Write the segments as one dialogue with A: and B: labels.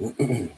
A: Okay.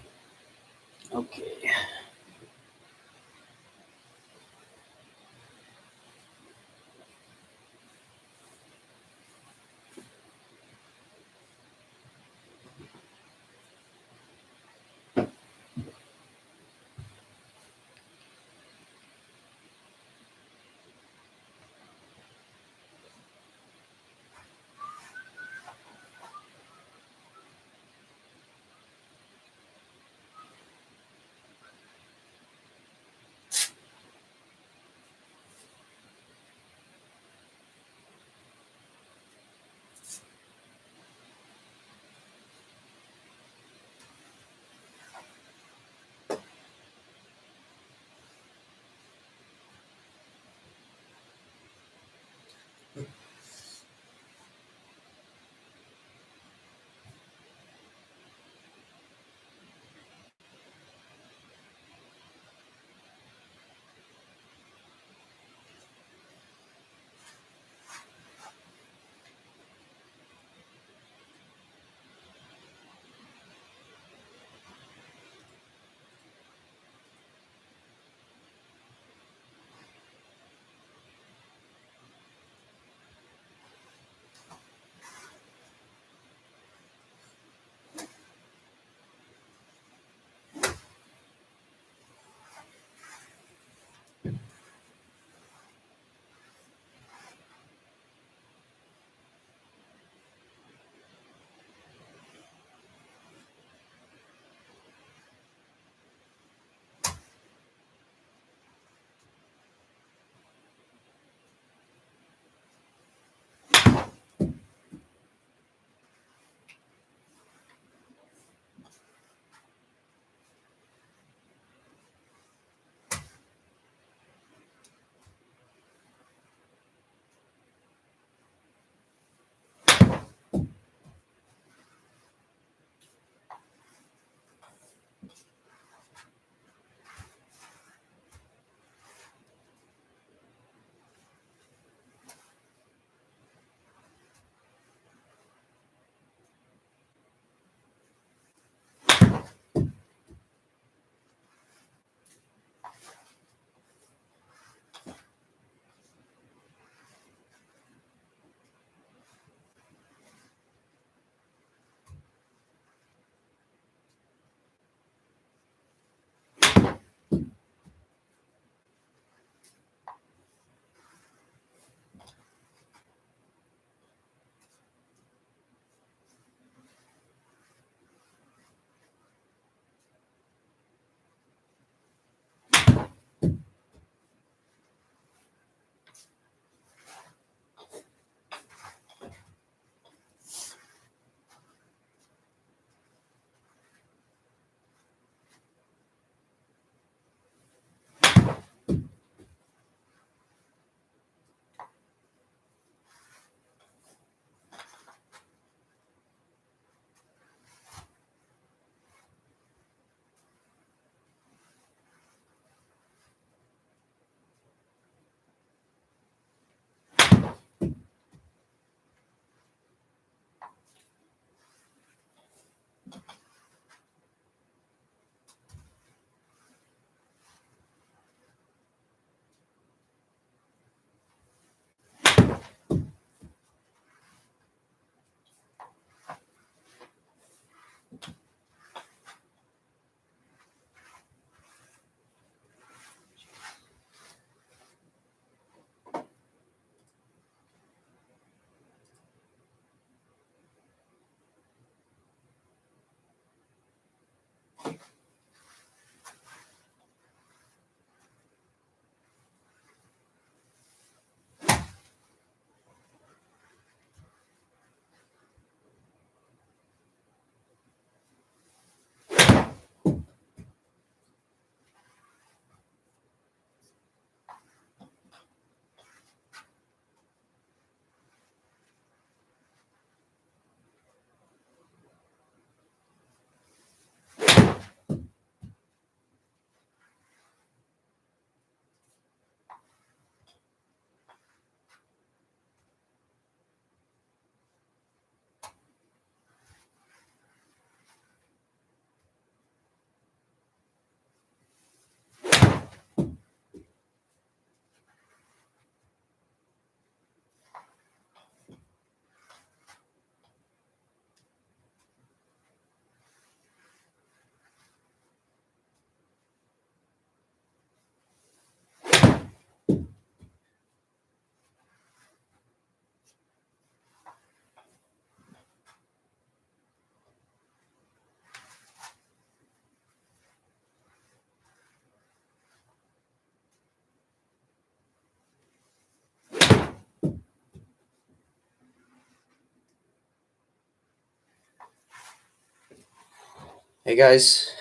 A: Hey guys,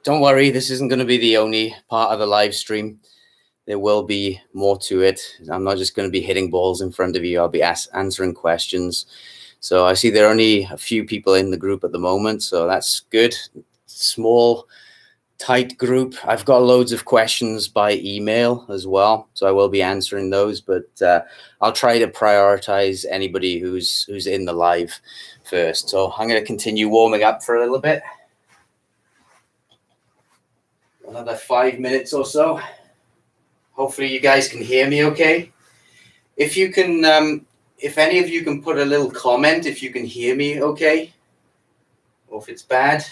A: don't worry, this isn't going to be the only part of the live stream. There will be more to it. I'm not just going to be hitting balls in front of you. I'll be answering questions. So I see there are only a few people in the group at the moment, so that's good. Small, tight group. I've got loads of questions by email as well, so I will be answering those, but I'll try to prioritize anybody who's in the live first. So I'm going to continue warming up for a little bit. Another 5 minutes or so. Hopefully you guys can hear me okay. If you can, if any of you can put a little comment if you can hear me okay, or if it's bad.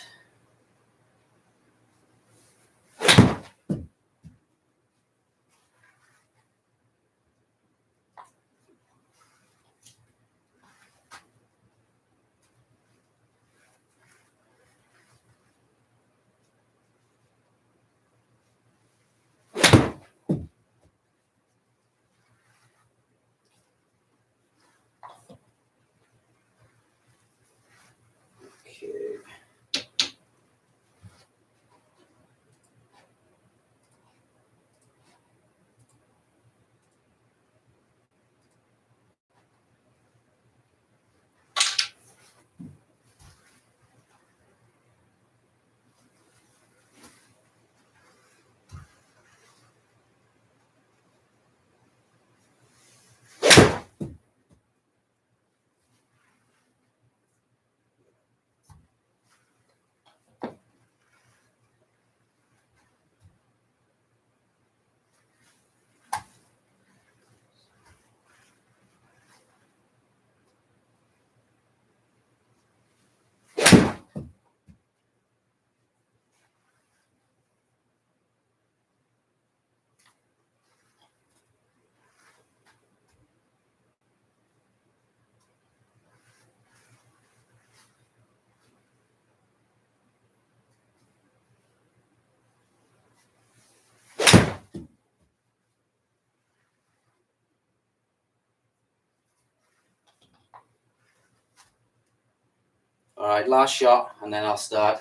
A: All right, last shot, and then I'll start.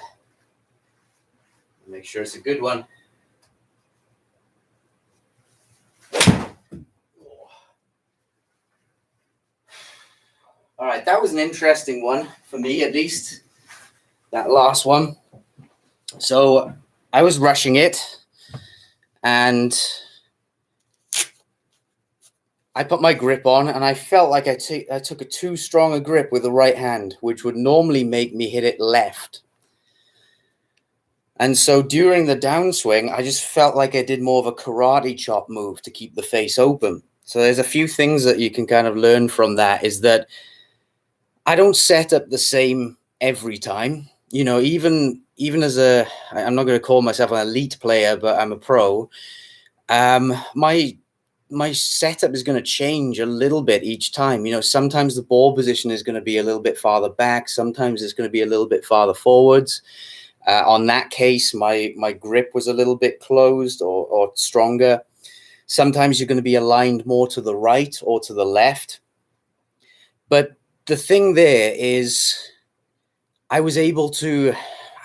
A: Make sure it's a good one. All right, that was an interesting one for me, at least, that last one. So I was rushing it, and I put my grip on, and I felt like I took a too strong a grip with the right hand, which would normally make me hit it left. And so during the downswing, I just felt like I did more of a karate chop move to keep the face open. So there's a few things that you can kind of learn from that, is that I don't set up the same every time. You know, even as I'm not going to call myself an elite player, but I'm a pro. My setup is going to change a little bit each time. You know, sometimes the ball position is going to be a little bit farther back. Sometimes it's going to be a little bit farther forwards. On that case, my grip was a little bit closed or stronger. Sometimes you're going to be aligned more to the right or to the left. But the thing there is I was able to,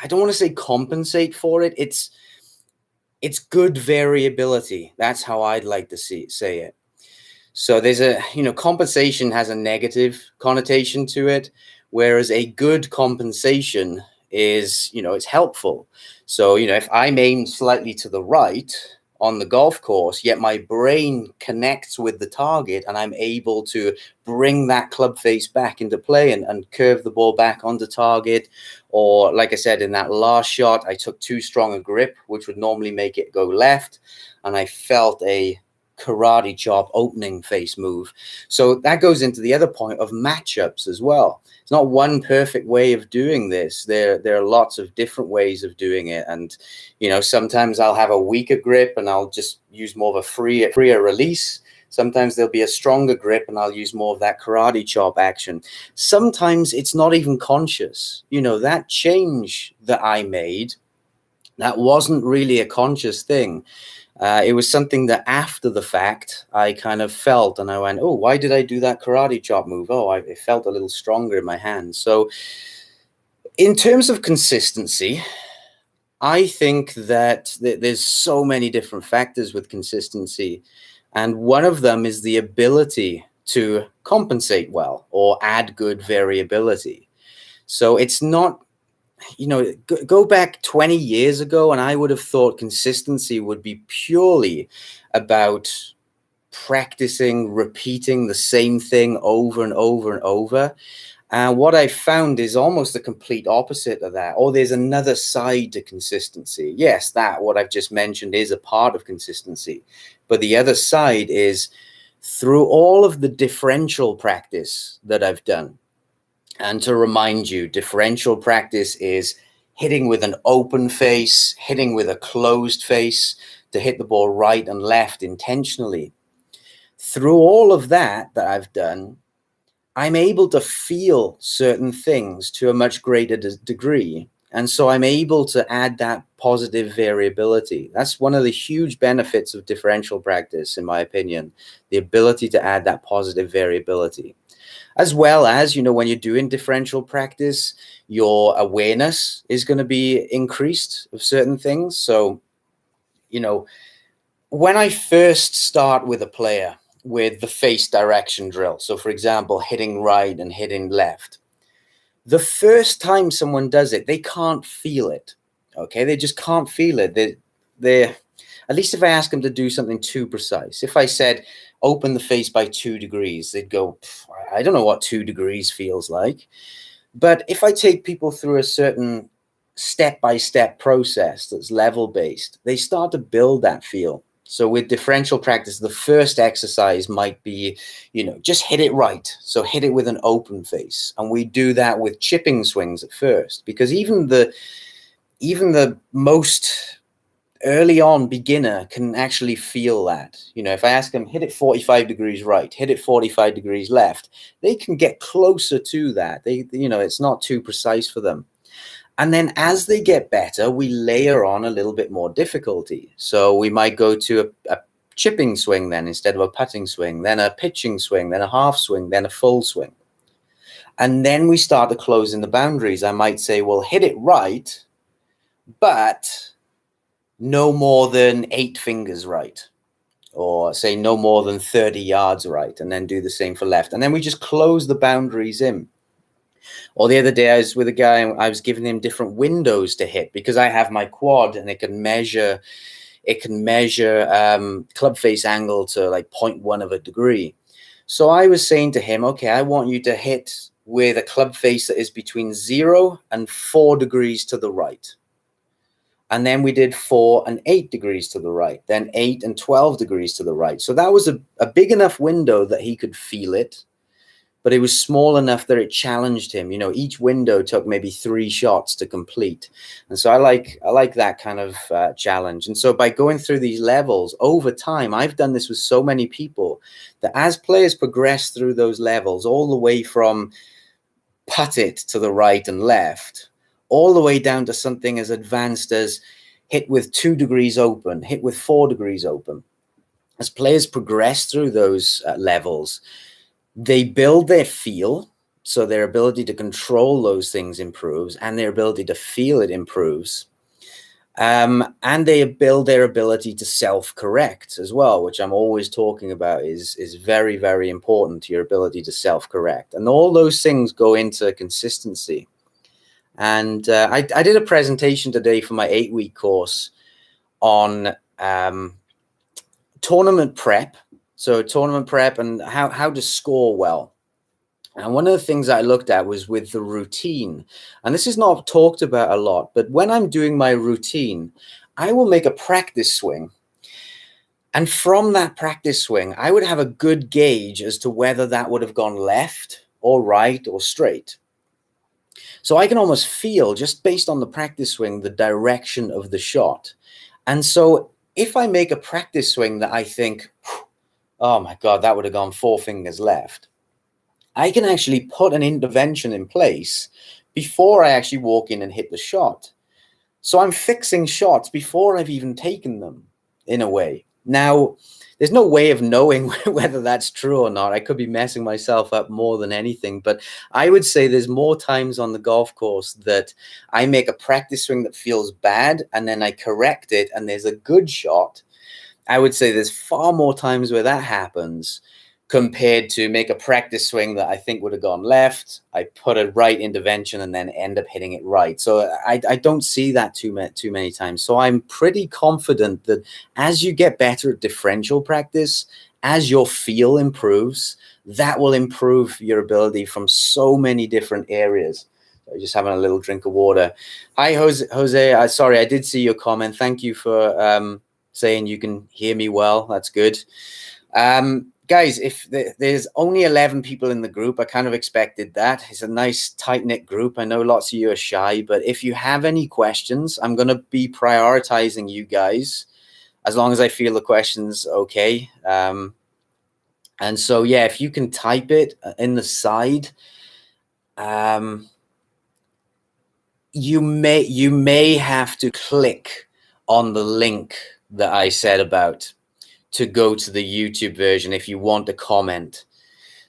A: I don't want to say compensate for it. It's good variability. That's how I'd like to say it. So there's compensation has a negative connotation to it, whereas a good compensation is, it's helpful. So, if I'm aimed slightly to the right on the golf course, yet my brain connects with the target and I'm able to bring that club face back into play and curve the ball back onto target. Or like I said, in that last shot, I took too strong a grip, which would normally make it go left. And I felt a karate chop opening face move. So that goes into the other point of matchups as well. It's not one perfect way of doing this. There are lots of different ways of doing it. And, sometimes I'll have a weaker grip and I'll just use more of a freer release. Sometimes there'll be a stronger grip and I'll use more of that karate chop action. Sometimes it's not even conscious. That change that I made, that wasn't really a conscious thing. It was something that after the fact, I kind of felt and I went, oh, why did I do that karate chop move? Oh, it felt a little stronger in my hand. So in terms of consistency, I think that there's so many different factors with consistency. And one of them is the ability to compensate well or add good variability. So it's not, go back 20 years ago, and I would have thought consistency would be purely about practicing, repeating the same thing over and over and over. And what I found is almost the complete opposite of that. Or there's another side to consistency. Yes, that what I've just mentioned is a part of consistency. But the other side is through all of the differential practice that I've done. And to remind you, differential practice is hitting with an open face, hitting with a closed face to hit the ball right and left intentionally. Through all of that I've done, I'm able to feel certain things to a much greater degree. And so I'm able to add that positive variability. That's one of the huge benefits of differential practice, in my opinion, the ability to add that positive variability. As well as, when you're doing differential practice, your awareness is going to be increased of certain things. So, when I first start with a player with the face direction drill, so for example, hitting right and hitting left, the first time someone does it, they can't feel it. Okay, they just can't feel it. They're at least if I ask them to do something too precise. If I said, open the face by 2 degrees, they'd go, I don't know what 2 degrees feels like. But if I take people through a certain step-by-step process that's level-based, they start to build that feel. So with differential practice, the first exercise might be, just hit it right. So hit it with an open face. And we do that with chipping swings at first, because even the most early on beginner can actually feel that. If I ask them, hit it 45 degrees right, hit it 45 degrees left, they can get closer to that. It's not too precise for them. And then as they get better, we layer on a little bit more difficulty. So we might go to a chipping swing then instead of a putting swing, then a pitching swing, then a half swing, then a full swing. And then we start to close in the boundaries. I might say, well, hit it right, but no more than 8 fingers right, or say no more than 30 yards right, and then do the same for left. And then we just close the boundaries in. Or the other day I was with a guy and I was giving him different windows to hit because I have my quad and it can measure club face angle to like 0.1 of a degree. So I was saying to him, okay, I want you to hit with a club face that is between 0 and 4 degrees to the right. And then we did 4 and 8 degrees to the right, then 8 and 12 degrees to the right. So that was a big enough window that he could feel it, but it was small enough that it challenged him. Each window took maybe 3 shots to complete. And so I like that kind of challenge. And so by going through these levels over time, I've done this with so many people that as players progress through those levels, all the way from putt it to the right and left, all the way down to something as advanced as hit with 2 degrees open, hit with 4 degrees open. As players progress through those levels, they build their feel, so their ability to control those things improves, and their ability to feel it improves. And they build their ability to self-correct as well, which I'm always talking about is very, very important to your ability to self-correct. And all those things go into consistency. And I did a presentation today for my 8-week course on tournament prep. So tournament prep and how to score well. And one of the things I looked at was with the routine. And this is not talked about a lot, but when I'm doing my routine, I will make a practice swing. And from that practice swing, I would have a good gauge as to whether that would have gone left or right or straight. So I can almost feel, just based on the practice swing, the direction of the shot. And so if I make a practice swing that I think, oh my God, that would have gone 4 fingers left, I can actually put an intervention in place before I actually walk in and hit the shot. So I'm fixing shots before I've even taken them, in a way. Now, there's no way of knowing whether that's true or not. I could be messing myself up more than anything, but I would say there's more times on the golf course that I make a practice swing that feels bad and then I correct it and there's a good shot. I would say there's far more times where that happens compared to make a practice swing that I think would have gone left. I put a right intervention and then end up hitting it right. So I don't see that too many times. So I'm pretty confident that as you get better at differential practice, as your feel improves, that will improve your ability from so many different areas. So just having a little drink of water. Hi, Jose. Sorry, I did see your comment. Thank you for saying you can hear me well. That's good. Guys, if there's only 11 people in the group, I kind of expected that. It's a nice tight-knit group. I know lots of you are shy, but if you have any questions, I'm going to be prioritizing you guys as long as I feel the question's okay. And so, yeah, if you can type it in the side, you may have to click on the link that I said about to go to the YouTube version if you want to comment.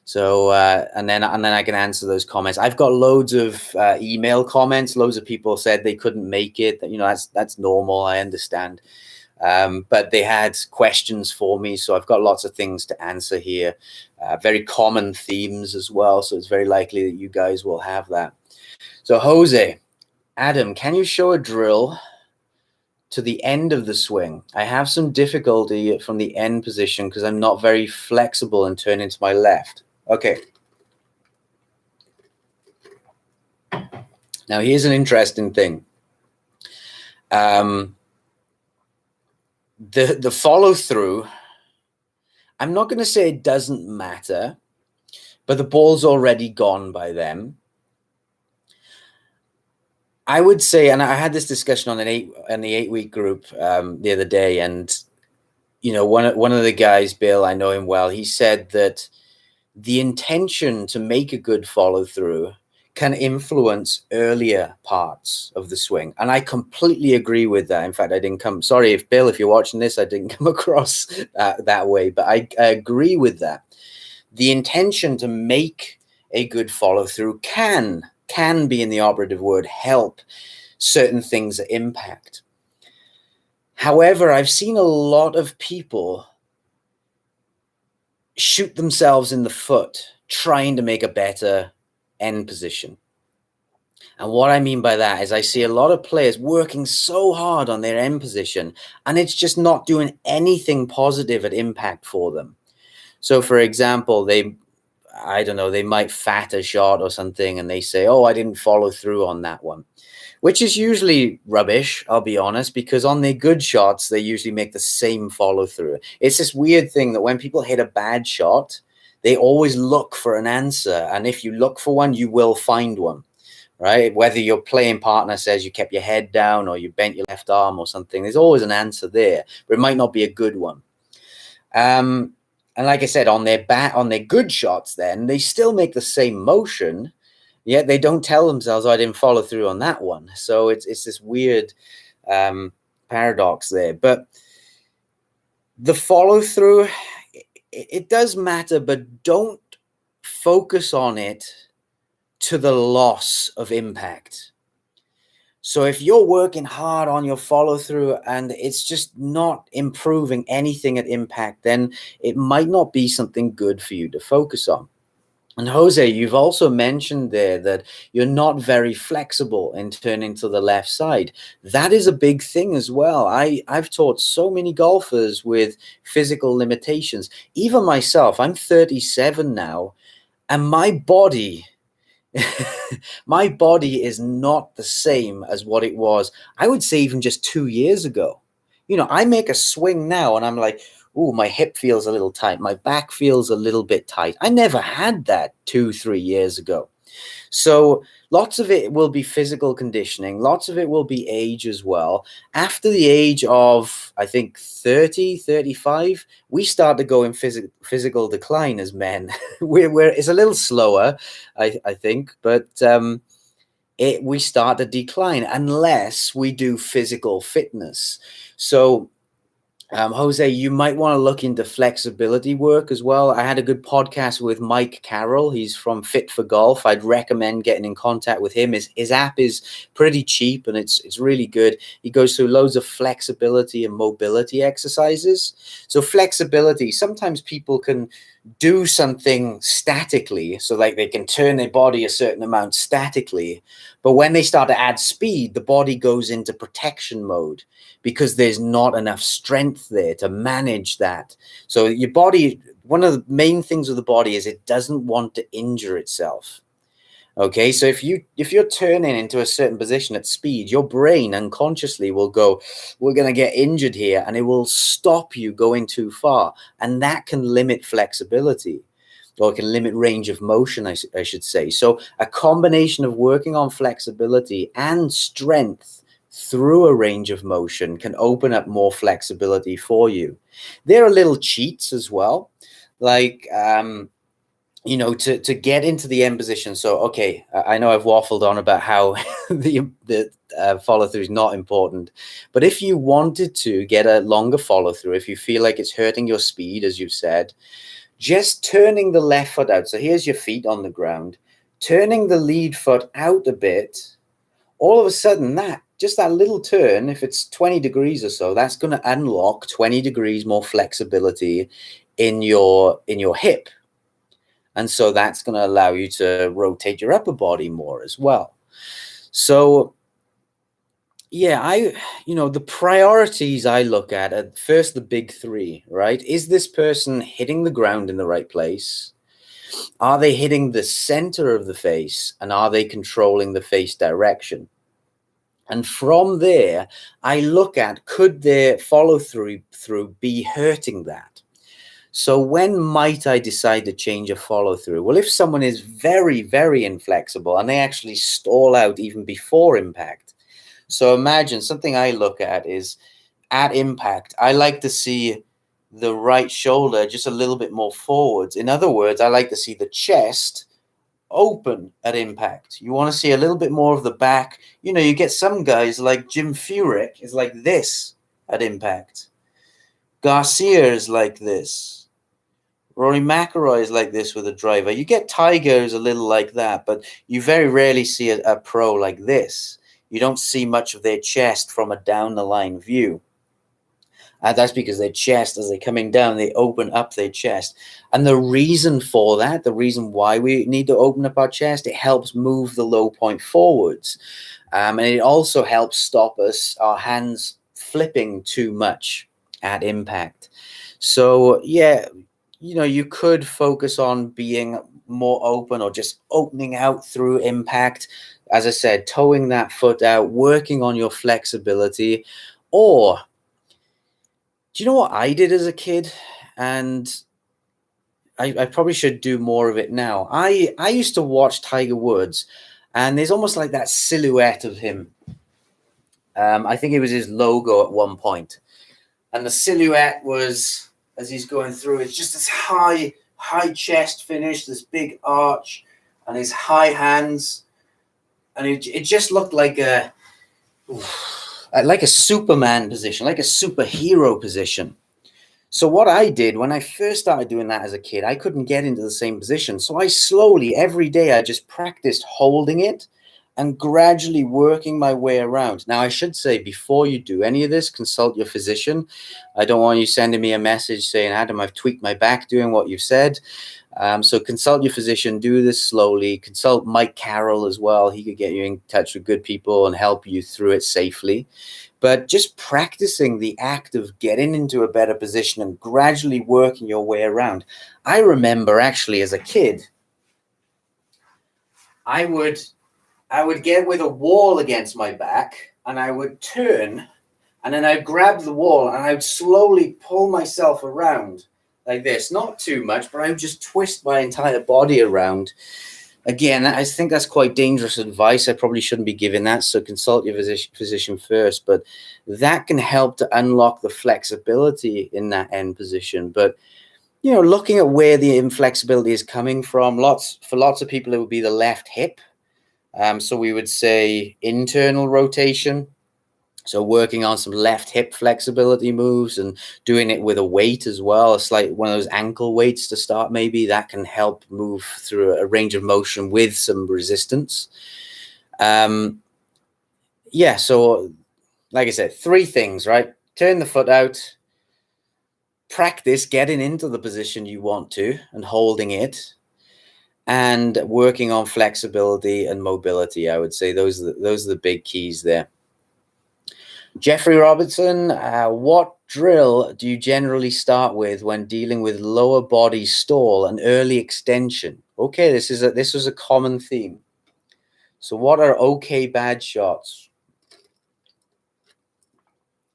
A: So and then I can answer those comments. I've got loads of email comments. Loads of people said they couldn't make it. You know, that's normal. I understand. But they had questions for me, so I've got lots of things to answer here. Very common themes as well, so it's very likely that you guys will have that. So Jose, Adam, can you show a drill to the end of the swing? I have some difficulty from the end position because I'm not very flexible and turning to my left. Okay. Now here's an interesting thing. The follow through, I'm not going to say it doesn't matter, but the ball's already gone by them. I would say, and I had this discussion on the 8-week group the other day, and you know, one of the guys, Bill, I know him well. He said that the intention to make a good follow through can influence earlier parts of the swing, and I completely agree with that. In fact, I didn't come. Sorry, if Bill, if you're watching this, I didn't come across that way, but I agree with that. The intention to make a good follow through can be, in the operative word, help certain things that impact. However, I've seen a lot of people shoot themselves in the foot trying to make a better end position. And what I mean by that is I see a lot of players working so hard on their end position, and it's just not doing anything positive at impact for them. So, for example, I don't know, they might fat a shot or something and they say, oh, I didn't follow through on that one, which is usually rubbish, I'll be honest, because on their good shots, they usually make the same follow through. It's this weird thing that when people hit a bad shot, they always look for an answer. And if you look for one, you will find one, right? Whether your playing partner says you kept your head down or you bent your left arm or something, there's always an answer there, but it might not be a good one. And like I said, on their good shots, then they still make the same motion, yet they don't tell themselves, oh, I didn't follow through on that one. So it's this weird paradox there. But the follow through, it does matter, but don't focus on it to the loss of impact. So if you're working hard on your follow through and it's just not improving anything at impact, then it might not be something good for you to focus on. And Jose, you've also mentioned there that you're not very flexible in turning to the left side. That is a big thing as well. I've taught so many golfers with physical limitations. Even myself, I'm 37 now, and my body is not the same as what it was, I would say, even just 2 years ago. You know, I make a swing now and I'm like, oh, my hip feels a little tight. My back feels a little bit tight. I never had that 2-3 years ago. So lots of it will be physical conditioning. Lots of it will be age as well. After the age of, I think, 30, 35, we start to go in physical decline as men. It's a little slower, I think, but we start to decline unless we do physical fitness. So Jose, you might want to look into flexibility work as well. I had a good podcast with Mike Carroll. He's from Fit for Golf. I'd recommend getting in contact with him. His app is pretty cheap and it's really good. He goes through loads of flexibility and mobility exercises. So flexibility, sometimes people can do something statically, so like they can turn their body a certain amount statically. But when they start to add speed, the body goes into protection mode because there's not enough strength there to manage that. So your body, one of the main things with the body is it doesn't want to injure itself. Okay, so if you're turning into a certain position at speed, your brain unconsciously will go, we're going to get injured here, and it will stop you going too far, and that can limit flexibility, or it can limit range of motion, I should say. So a combination of working on flexibility and strength through a range of motion can open up more flexibility for you. There are little cheats as well, like to get into the end position. So, okay, I know I've waffled on about how the follow through is not important, but if you wanted to get a longer follow through, if you feel like it's hurting your speed, as you've said, just turning the left foot out. So here's your feet on the ground, turning the lead foot out a bit. All of a sudden, just that little turn, if it's 20 degrees or so, that's going to unlock 20 degrees more flexibility in your hip. And so that's going to allow you to rotate your upper body more as well. So, yeah, the priorities I look at are first the big three, right? Is this person hitting the ground in the right place? Are they hitting the center of the face? And are they controlling the face direction? And from there, I look at, could their follow through be hurting that? So when might I decide to change a follow through? Well, if someone is very, very inflexible and they actually stall out even before impact. So imagine something I look at is at impact, I like to see the right shoulder just a little bit more forwards. In other words, I like to see the chest open at impact. You want to see a little bit more of the back. You get some guys like Jim Furyk is like this at impact. Garcia is like this. Rory McIlroy is like this with a driver. You get Tiger's a little like that, but you very rarely see a pro like this. You don't see much of their chest from a down the line view. That's because their chest, as they're coming down, they open up their chest. And the reason for that, the reason why we need to open up our chest, it helps move the low point forwards. And it also helps stop our hands flipping too much at impact. So, yeah, you could focus on being more open or just opening out through impact. As I said, toeing that foot out, working on your flexibility. Or, do you know what I did as a kid? And I probably should do more of it now. I used to watch Tiger Woods, and there's almost like that silhouette of him. I think it was his logo at one point. And the silhouette was, as he's going through, it's just this high chest finish, this big arch, and his high hands, and it just looked like a Superman position, like a superhero position. So what I did when I first started doing that as a kid, I couldn't get into the same position. So I slowly, every day, I just practiced holding it and gradually working my way around. Now, I should say, before you do any of this, consult your physician. I don't want you sending me a message saying, Adam, I've tweaked my back doing what you've said. So consult your physician, do this slowly. Consult Mike Carroll as well. He could get you in touch with good people and help you through it safely. But just practicing the act of getting into a better position and gradually working your way around. I remember actually as a kid, I would get with a wall against my back and I would turn and then I'd grab the wall and I'd slowly pull myself around like this. Not too much, but I would just twist my entire body around. Again, I think that's quite dangerous advice. I probably shouldn't be giving that, so consult your physician first. But that can help to unlock the flexibility in that end position. But, looking at where the inflexibility is coming from, for lots of people, it would be the left hip. So we would say internal rotation. So working on some left hip flexibility moves and doing it with a weight as well. It's like one of those ankle weights to start, maybe that can help move through a range of motion with some resistance. Yeah, so like I said, 3 things, right? Turn the foot out, practice getting into the position you want to and holding it, and working on flexibility and mobility. I would say those are the big keys there. Jeffrey Robertson, what drill do you generally start with when dealing with lower body stall and early extension? Okay, this was a common theme. So what are okay bad shots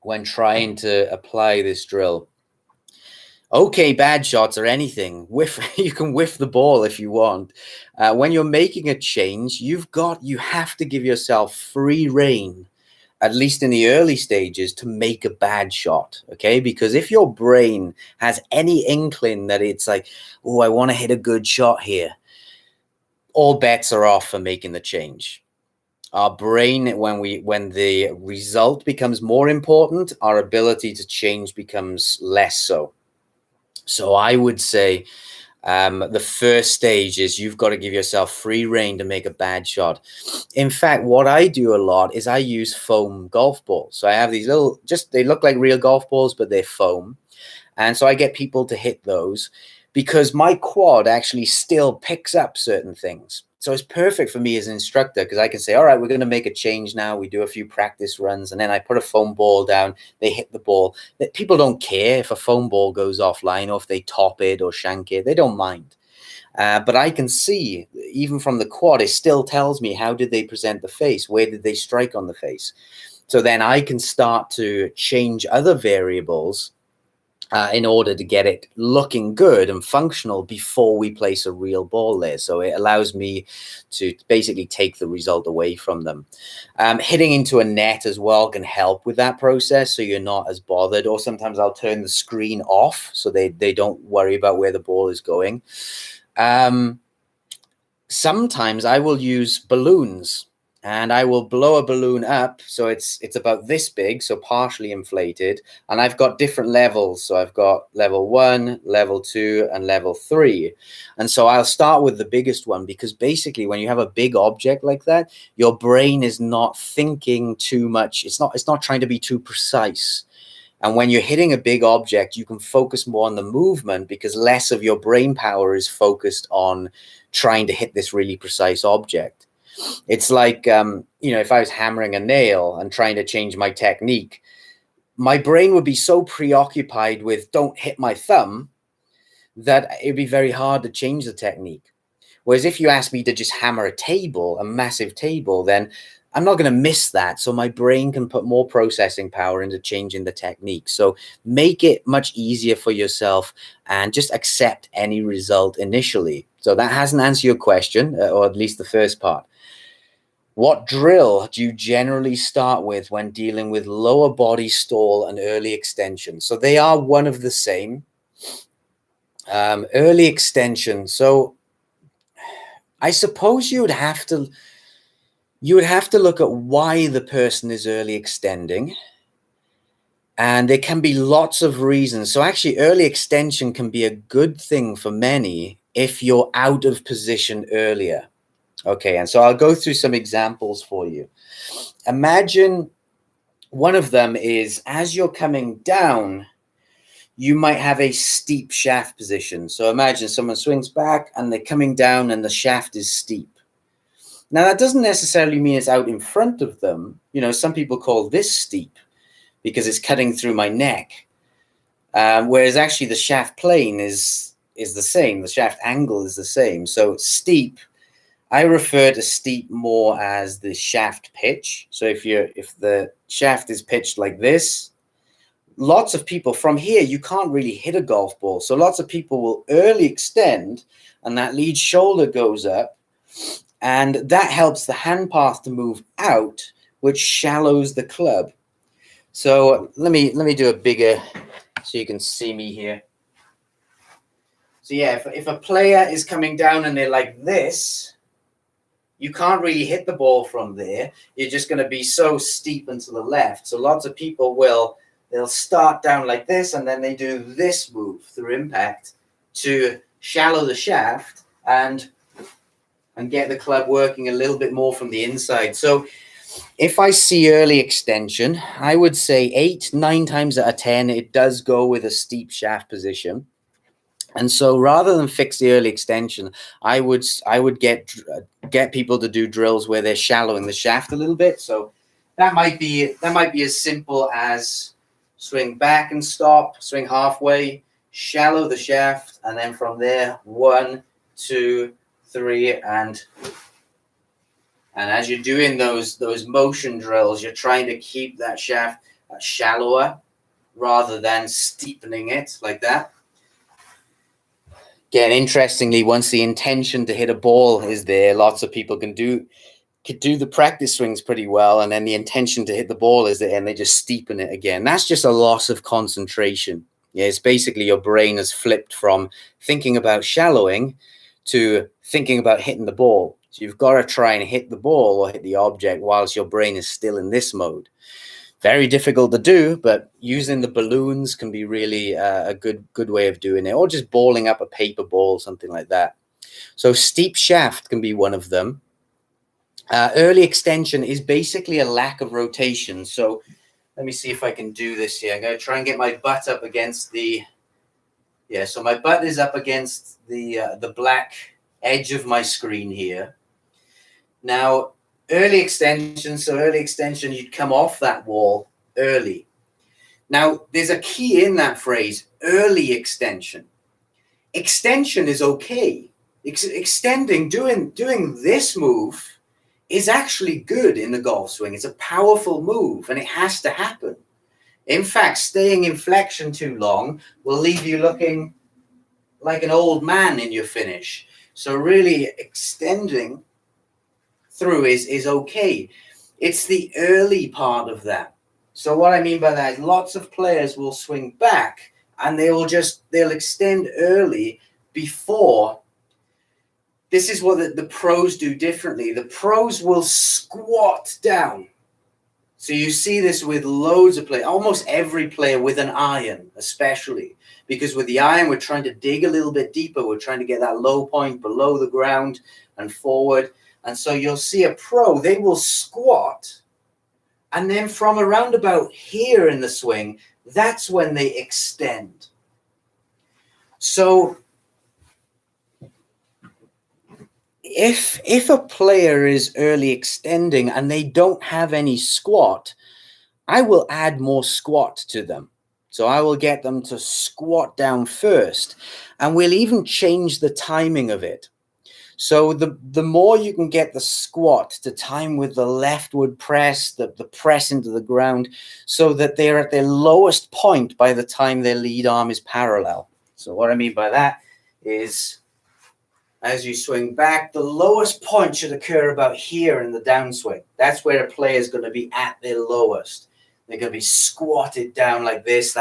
A: when trying to apply this drill? Okay, bad shots are anything. You can whiff the ball if you want. When you're making a change, you have to give yourself free rein, at least in the early stages, to make a bad shot. Okay, because if your brain has any inkling that it's like, oh, I want to hit a good shot here, all bets are off for making the change. Our brain, when the result becomes more important, our ability to change becomes less so. So I would say the first stage is you've got to give yourself free rein to make a bad shot. In fact, what I do a lot is I use foam golf balls. So I have these little, they look like real golf balls, but they're foam. And so I get people to hit those because my quad actually still picks up certain things. So it's perfect for me as an instructor because I can say, all right, we're going to make a change now. We do a few practice runs and then I put a foam ball down. They hit the ball. People don't care if a foam ball goes offline or if they top it or shank it. They don't mind. But I can see, even from the quad, it still tells me how did they present the face? Where did they strike on the face? So then I can start to change other variables in order to get it looking good and functional before we place a real ball there. So it allows me to basically take the result away from them. Hitting into a net as well can help with that process, so you're not as bothered. Or sometimes I'll turn the screen off so they don't worry about where the ball is going. Sometimes I will use balloons. And I will blow a balloon up, so it's about this big, so partially inflated. And I've got different levels. So I've got level 1, level 2, and level 3. And so I'll start with the biggest one because basically when you have a big object like that, your brain is not thinking too much. It's not trying to be too precise. And when you're hitting a big object, you can focus more on the movement because less of your brain power is focused on trying to hit this really precise object. It's like, if I was hammering a nail and trying to change my technique, my brain would be so preoccupied with don't hit my thumb that it'd be very hard to change the technique. Whereas if you ask me to just hammer a table, a massive table, then I'm not going to miss that. So my brain can put more processing power into changing the technique. So make it much easier for yourself and just accept any result initially. So that hasn't answered your question, or at least the first part. What drill do you generally start with when dealing with lower body stall and early extension? So they are one of the same. Early extension. So I suppose you would have to look at why the person is early extending. And there can be lots of reasons. So actually early extension can be a good thing for many if you're out of position earlier. Okay, and so I'll go through some examples for you. Imagine one of them is as you're coming down, you might have a steep shaft position. So imagine someone swings back and they're coming down and the shaft is steep. Now, that doesn't necessarily mean it's out in front of them. Some people call this steep because it's cutting through my neck. Whereas actually the shaft plane is the same. The shaft angle is the same. So steep, I refer to steep more as the shaft pitch. So if the shaft is pitched like this, lots of people from here, you can't really hit a golf ball. So lots of people will early extend and that lead shoulder goes up and that helps the hand path to move out, which shallows the club. So let me do a bigger so you can see me here. So yeah, if a player is coming down and they're like this, you can't really hit the ball from there. You're just going to be so steep and to the left. So lots of people they'll start down like this, and then they do this move through impact to shallow the shaft and get the club working a little bit more from the inside. So if I see early extension, I would say 8-9 times out of 10, it does go with a steep shaft position. And so rather than fix the early extension, I would get people to do drills where they're shallowing the shaft a little bit. So that might be as simple as swing back and stop, swing halfway, shallow the shaft, and then from there 1, 2, 3, and as you're doing those motion drills, you're trying to keep that shaft shallower rather than steepening it like that. Again, interestingly, once the intention to hit a ball is there, lots of people can do the practice swings pretty well, and then the intention to hit the ball is there, and they just steepen it again. That's just a loss of concentration. Yeah, it's basically your brain has flipped from thinking about shallowing to thinking about hitting the ball. So you've got to try and hit the ball or hit the object whilst your brain is still in this mode. Very difficult to do, but using the balloons can be really a good way of doing it, or just balling up a paper ball, something like that. So steep shaft can be one of them. Early extension is basically a lack of rotation. So let me see if I can do this here. I'm going to try and get my butt up against so my butt is up against the black edge of my screen here. Now, early extension, you'd come off that wall early. Now, there's a key in that phrase, early extension. Extension is okay. Extending, doing this move is actually good in the golf swing. It's a powerful move, and it has to happen. In fact, staying in flexion too long will leave you looking like an old man in your finish. So really extending through is okay. It's the early part of that. So what I mean by that is lots of players will swing back and they'll extend early before. This is what the pros do differently. The pros will squat down. So you see this with loads of players, almost every player with an iron, especially because with the iron, we're trying to dig a little bit deeper. We're trying to get that low point below the ground and forward. And so you'll see a pro, they will squat. And then from around about here in the swing, that's when they extend. So if a player is early extending and they don't have any squat, I will add more squat to them. So I will get them to squat down first, and we'll even change the timing of it. So the more you can get the squat to time with the leftward press, the press into the ground, so that they're at their lowest point by the time their lead arm is parallel. So what I mean by that is, as you swing back, the lowest point should occur about here in the downswing. That's where a player is going to be at their lowest. They're going to be squatted down like this.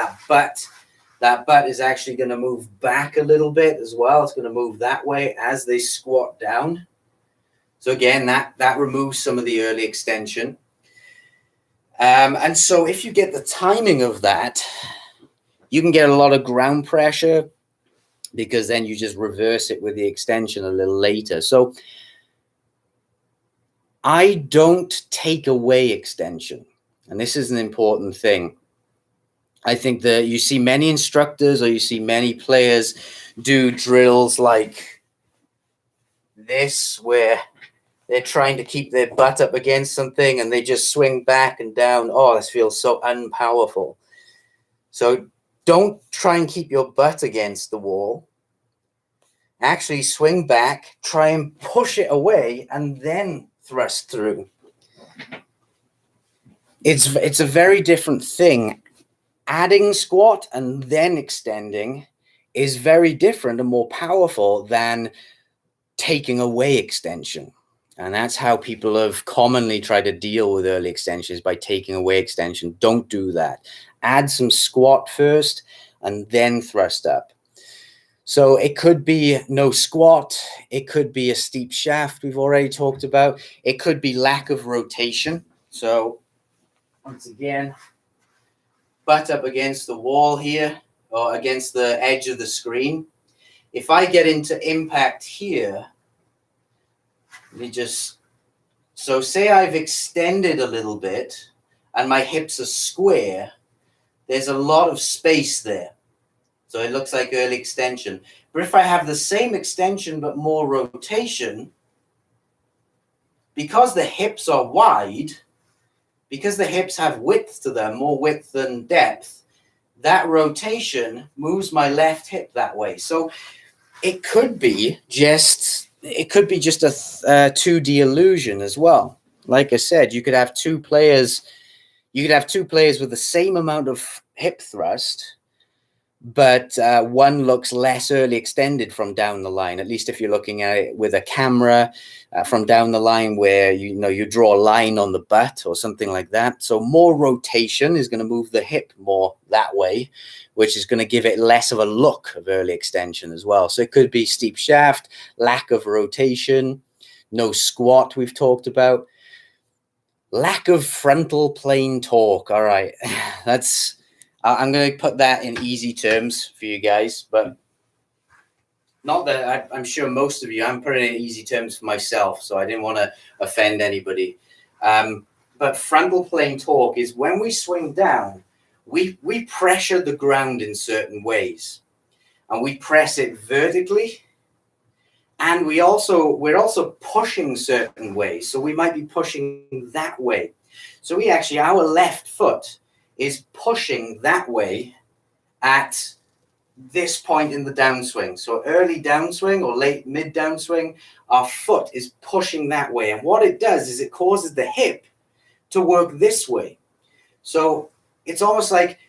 A: That butt is actually going to move back a little bit as well. It's going to move that way as they squat down. So again, that removes some of the early extension. And so if you get the timing of that, you can get a lot of ground pressure, because then you just reverse it with the extension a little later. So I don't take away extension. And this is an important thing. I think that you see many instructors or you see many players do drills like this, where they're trying to keep their butt up against something and they just swing back and down. Oh, this feels so unpowerful. So don't try and keep your butt against the wall. Actually swing back, try and push it away, and then thrust through. It's a very different thing. Adding squat and then extending is very different and more powerful than taking away extension. And that's how people have commonly tried to deal with early extensions, by taking away extension. Don't do that. Add some squat first and then thrust up. So it could be no squat. It could be a steep shaft we've already talked about. It could be lack of rotation. So once again, butt up against the wall here or against the edge of the screen. If I get into impact here, let me just, so say I've extended a little bit and my hips are square, there's a lot of space there. So it looks like early extension. But if I have the same extension but more rotation, because the hips are wide, because the hips have width to them, more width than depth, that rotation moves my left hip that way. So it could be just a 2D illusion as well. Like I said, you could have two players with the same amount of hip thrust, but one looks less early extended from down the line, at least if you're looking at it with a camera from down the line where you draw a line on the butt or something like that. So more rotation is going to move the hip more that way, which is going to give it less of a look of early extension as well. So it could be steep shaft, lack of rotation, no squat we've talked about, lack of frontal plane torque. All right, I'm going to put that in easy terms for you guys, but not that I'm sure most of you, I'm putting it in easy terms for myself, so I didn't want to offend anybody. But frontal plane torque is when we swing down, we pressure the ground in certain ways, and we press it vertically, and we're also pushing certain ways. So we might be pushing that way. So our left foot is pushing that way at this point in the downswing. So early downswing or late mid downswing, our foot is pushing that way. And what it does is it causes the hip to work this way. So it's almost like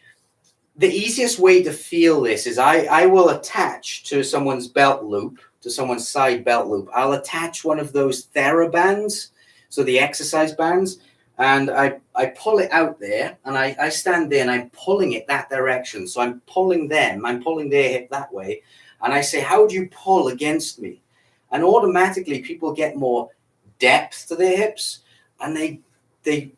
A: the easiest way to feel this is I will attach to someone's belt loop, to someone's side belt loop, I'll attach one of those TheraBands, so the exercise bands, and I pull it out there, and I stand there and I'm pulling it that direction. So I'm pulling their hip that way. And I say, how do you pull against me? And automatically people get more depth to their hips, and they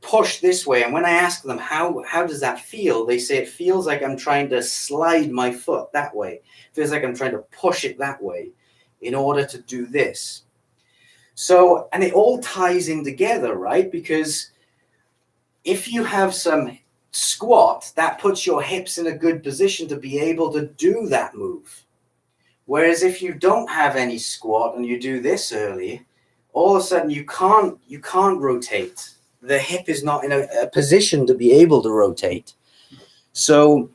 A: push this way. And when I ask them, how does that feel? They say, it feels like I'm trying to slide my foot that way. It feels like I'm trying to push it that way in order to do this. So, and it all ties in together, right? Because if you have some squat, that puts your hips in a good position to be able to do that move. Whereas if you don't have any squat and you do this early, all of a sudden you can't rotate. The hip is not in a position to be able to rotate. So,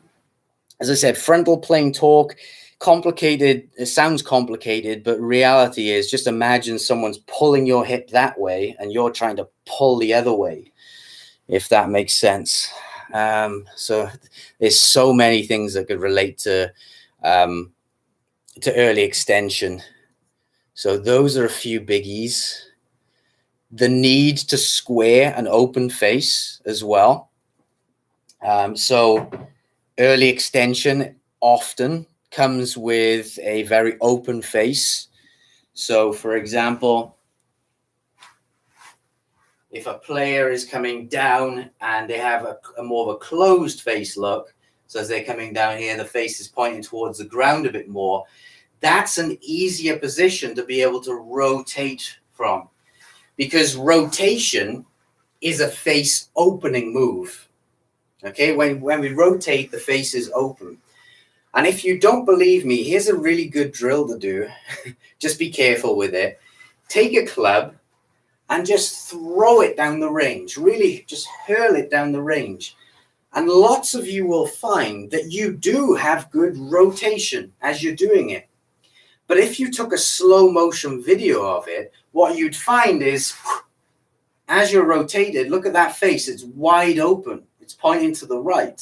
A: as I said, frontal plane torque, complicated. It sounds complicated, but reality is just imagine someone's pulling your hip that way and you're trying to pull the other way, if that makes sense. So there's so many things that could relate to early extension. So those are a few biggies. The need to square an open face as well. So early extension often comes with a very open face. So for example, if a player is coming down and they have a more of a closed face look, so as they're coming down here, the face is pointing towards the ground a bit more, that's an easier position to be able to rotate from, because rotation is a face opening move. Okay, when we rotate, the face is open. And if you don't believe me, here's a really good drill to do. Just be careful with it. Take a club and just throw it down the range. Really just hurl it down the range. And lots of you will find that you do have good rotation as you're doing it. But if you took a slow motion video of it, what you'd find is, as you're rotated, look at that face. It's wide open. It's pointing to the right.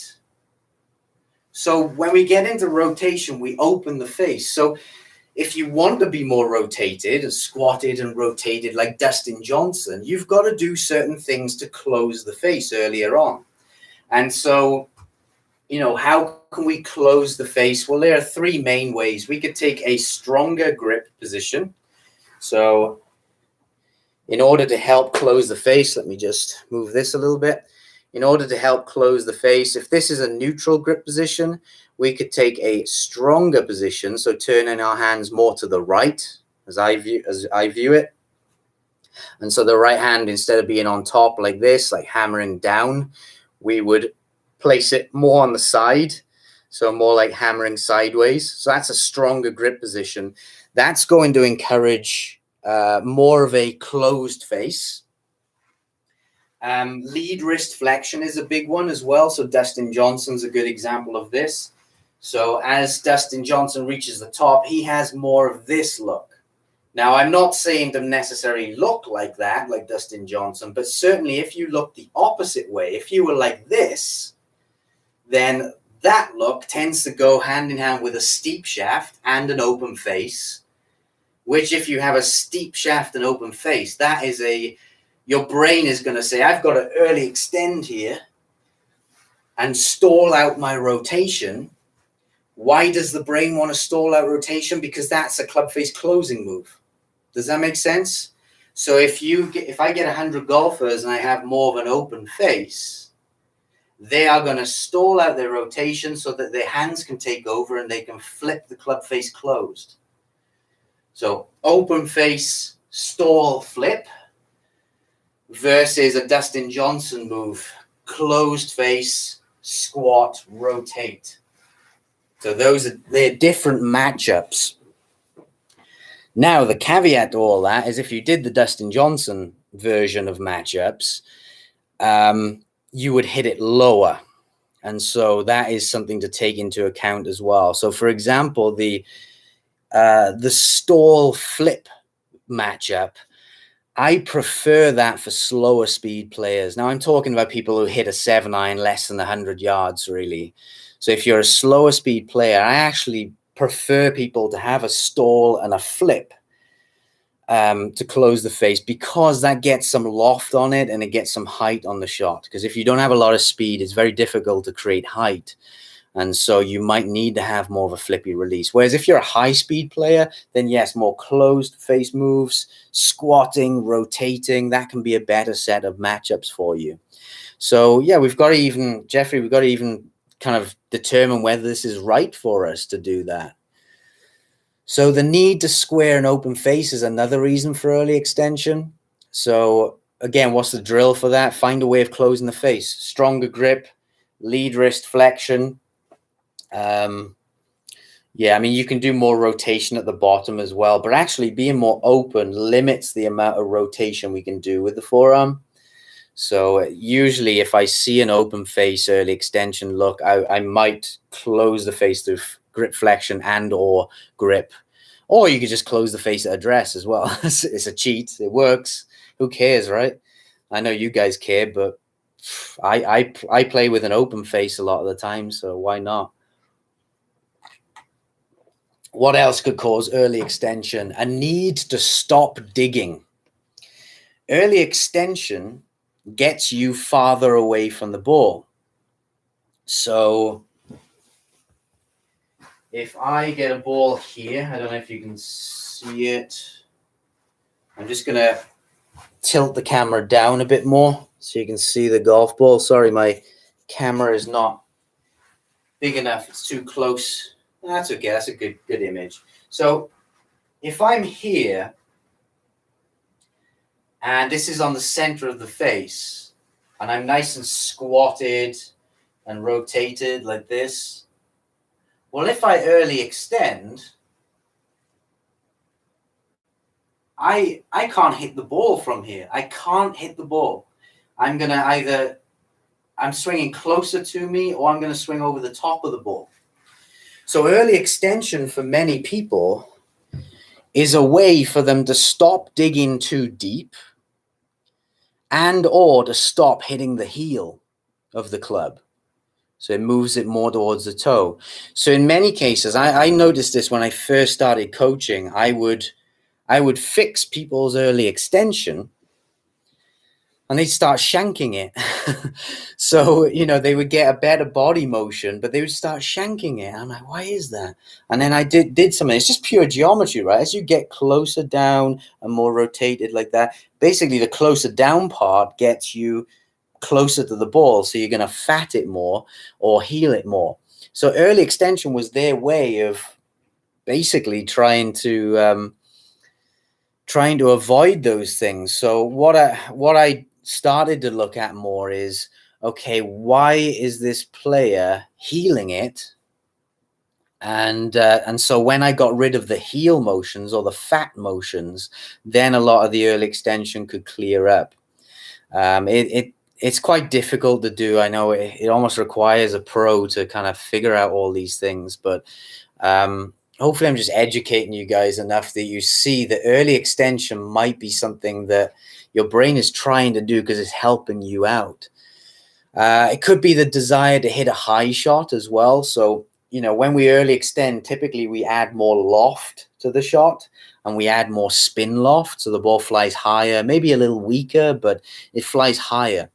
A: So when we get into rotation, we open the face. So if you want to be more rotated and squatted and rotated like Dustin Johnson, you've got to do certain things to close the face earlier on. And so, how can we close the face? Well, there are three main ways. We could take a stronger grip position. So in order to help close the face, let me just move this a little bit. In order to help close the face, if this is a neutral grip position, we could take a stronger position. So turning our hands more to the right, as I view it. And so the right hand, instead of being on top like this, like hammering down, we would place it more on the side. So more like hammering sideways. So that's a stronger grip position. That's going to encourage more of a closed face. Lead wrist flexion is a big one as well. So Dustin Johnson's a good example of this. So as Dustin Johnson reaches the top, he has more of this look. Now, I'm not saying to necessarily look like that, like Dustin Johnson, but certainly if you look the opposite way, if you were like this, then that look tends to go hand in hand with a steep shaft and an open face, which if you have a steep shaft and open face, that is your brain is going to say, I've got to early extend here and stall out my rotation. Why does the brain want to stall out rotation? Because that's a club face closing move. Does that make sense? So if I get 100 golfers and I have more of an open face, they are going to stall out their rotation so that their hands can take over and they can flip the club face closed. So open face, stall, flip versus a Dustin Johnson move, closed face, squat, rotate. So they're different matchups. Now, the caveat to all that is if you did the Dustin Johnson version of matchups, you would hit it lower. And so that is something to take into account as well. So, for example, the stall flip matchup, I prefer that for slower speed players. Now, I'm talking about people who hit a 7-iron less than 100 yards, really. So if you're a slower speed player, I actually prefer people to have a stall and a flip to close the face, because that gets some loft on it and it gets some height on the shot. Because if you don't have a lot of speed, it's very difficult to create height. And so you might need to have more of a flippy release. Whereas if you're a high speed player, then yes, more closed face moves, squatting, rotating, that can be a better set of matchups for you. So yeah, we've got to even kind of determine whether this is right for us to do that. So the need to square an open face is another reason for early extension. So again, what's the drill for that? Find a way of closing the face. Stronger grip, lead wrist flexion. Yeah, I mean, you can do more rotation at the bottom as well, but actually being more open limits the amount of rotation we can do with the forearm. So usually if I see an open face early extension look, I might close the face through grip flexion and or grip. Or you could just close the face at address as well. It's a cheat. It works. Who cares, right? I know you guys care, but I play with an open face a lot of the time, so why not? What else could cause early extension? A need to stop digging. Early extension gets you farther away from the ball. So if I get a ball here, I don't know if you can see it. I'm just going to tilt the camera down a bit more so you can see the golf ball. Sorry, my camera is not big enough. It's too close. That's okay. That's a good image. So if I'm here and this is on the center of the face and I'm nice and squatted and rotated like this, well, if I early extend, I can't hit the ball from here. I can't hit the ball. I'm going to I'm swinging closer to me or I'm going to swing over the top of the ball. So early extension for many people is a way for them to stop digging too deep and or to stop hitting the heel of the club. So it moves it more towards the toe. So in many cases, I noticed this when I first started coaching. I would fix people's early extension and they'd start shanking it. So, you know, they would get a better body motion, but they would start shanking it. I'm like, why is that? And then I did something. It's just pure geometry, right? As you get closer down and more rotated like that, basically the closer down part gets you closer to the ball. So you're going to fat it more or heel it more. So early extension was their way of basically trying to avoid those things. So what I started to look at more is, okay, why is this player healing it? And so when I got rid of the heel motions or the fat motions, then a lot of the early extension could clear up. It's quite difficult to do. I know it almost requires a pro to kind of figure out all these things, but hopefully I'm just educating you guys enough that you see the early extension might be something that your brain is trying to do because it's helping you out. It could be the desire to hit a high shot as well. So, you know, when we early extend, typically we add more loft to the shot and we add more spin loft. So the ball flies higher, maybe a little weaker, but it flies higher.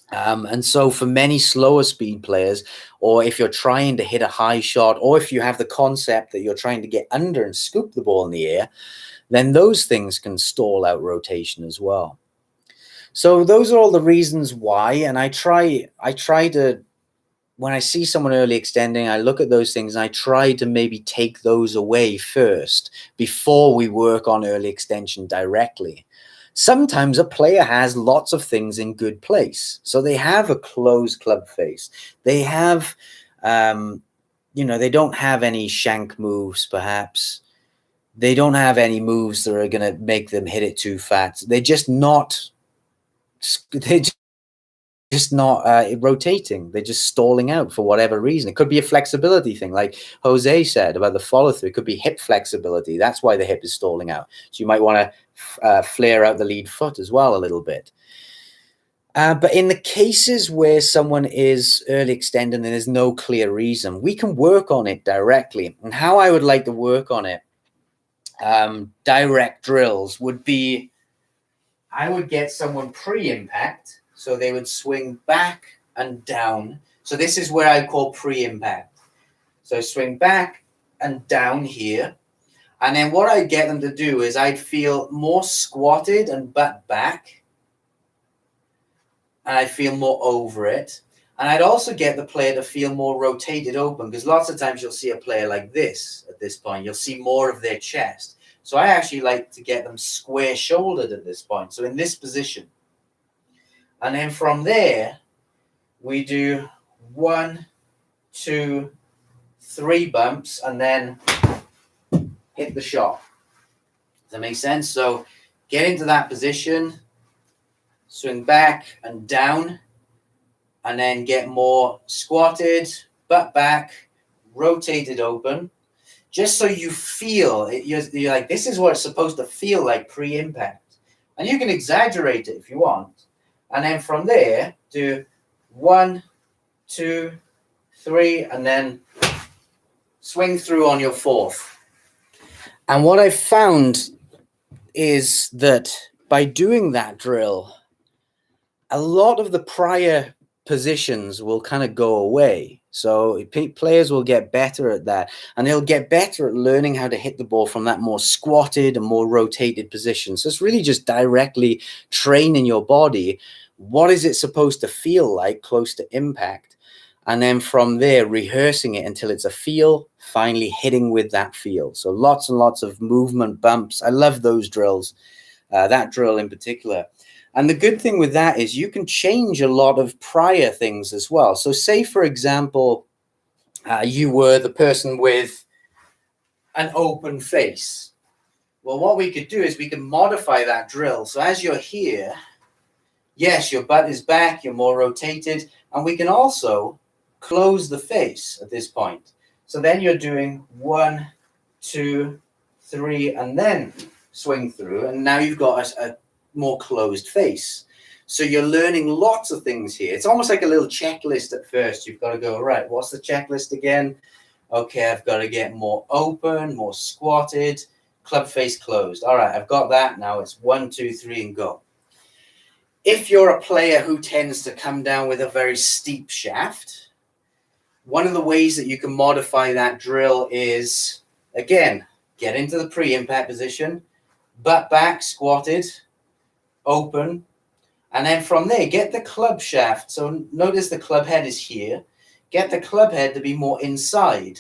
A: And so for many slower speed players, or if you're trying to hit a high shot, or if you have the concept that you're trying to get under and scoop the ball in the air, then those things can stall out rotation as well. So those are all the reasons why. And I try to, when I see someone early extending, I look at those things and I try to maybe take those away first before we work on early extension directly. Sometimes a player has lots of things in good place. So they have a closed club face. They have, you know, they don't have any shank moves, perhaps. They don't have any moves that are going to make them hit it too fat. They're just not rotating. They're just stalling out for whatever reason. It could be a flexibility thing, like Jose said about the follow through. It could be hip flexibility. That's why the hip is stalling out. So you might want to flare out the lead foot as well a little bit. But in the cases where someone is early extending and there's no clear reason, we can work on it directly. And how I would like to work on it, direct drills, would be, I would get someone pre-impact. So they would swing back and down. So this is where I call pre-impact. So swing back and down here. And then what I'd get them to do is I'd feel more squatted and butt back. And I'd feel more over it. And I'd also get the player to feel more rotated open, because lots of times you'll see a player like this at this point. You'll see more of their chest. So I actually like to get them square shouldered at this point. So in this position. And then from there, we do 1, 2, 3 bumps and then hit the shot. Does that make sense? So get into that position, swing back and down, and then get more squatted, butt back, rotated open, just so you feel, you're like, this is what it's supposed to feel like pre-impact. And you can exaggerate it if you want. And then from there, do 1, 2, 3, and then swing through on your fourth. And what I've found is that by doing that drill, a lot of the prior positions will kind of go away. So players will get better at that, and they'll get better at learning how to hit the ball from that more squatted and more rotated position. So it's really just directly training your body. What is it supposed to feel like close to impact? And then from there, rehearsing it until it's a feel, finally hitting with that feel. So lots and lots of movement bumps. I love those drills, that drill in particular. And the good thing with that is you can change a lot of prior things as well. So say, for example, you were the person with an open face. Well, what we could do is we can modify that drill. So as you're here, yes, your butt is back, you're more rotated, and we can also close the face at this point. So then you're doing 1, 2, 3, and then swing through, and now you've got a more closed face. So you're learning lots of things here. It's almost like a little checklist at first. You've got to go, right, what's the checklist again? Okay, I've got to get more open, more squatted, club face closed. All right, I've got that. Now it's 1, 2, 3, and go. If you're a player who tends to come down with a very steep shaft, one of the ways that you can modify that drill is, again, get into the pre-impact position, butt back, squatted, open, and then from there, get the club shaft. So notice the club head is here. Get the club head to be more inside.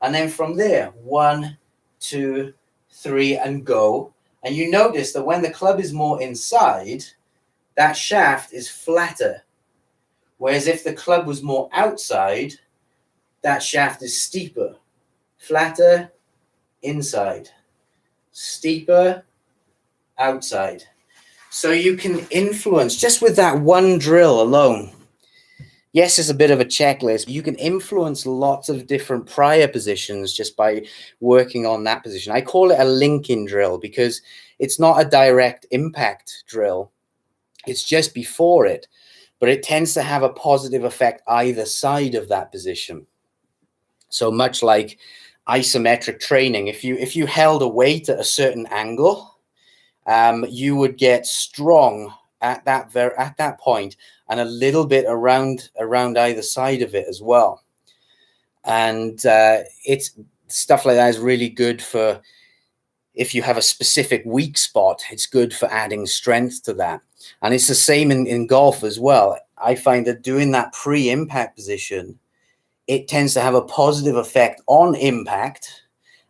A: And then from there, 1, 2, 3, and go. And you notice that when the club is more inside, that shaft is flatter. Whereas if the club was more outside, that shaft is steeper. Flatter, inside. Steeper, outside. So you can influence just with that one drill alone. Yes, it's a bit of a checklist. You can influence lots of different prior positions just by working on that position. I call it a linking drill because it's not a direct impact drill. It's just before it, but it tends to have a positive effect either side of that position. So much like isometric training, if you held a weight at a certain angle, you would get strong at that point and a little bit around either side of it as well. And it's stuff like that is really good for if you have a specific weak spot. It's good for adding strength to that. And it's the same in golf as well. I find that doing that pre-impact position, it tends to have a positive effect on impact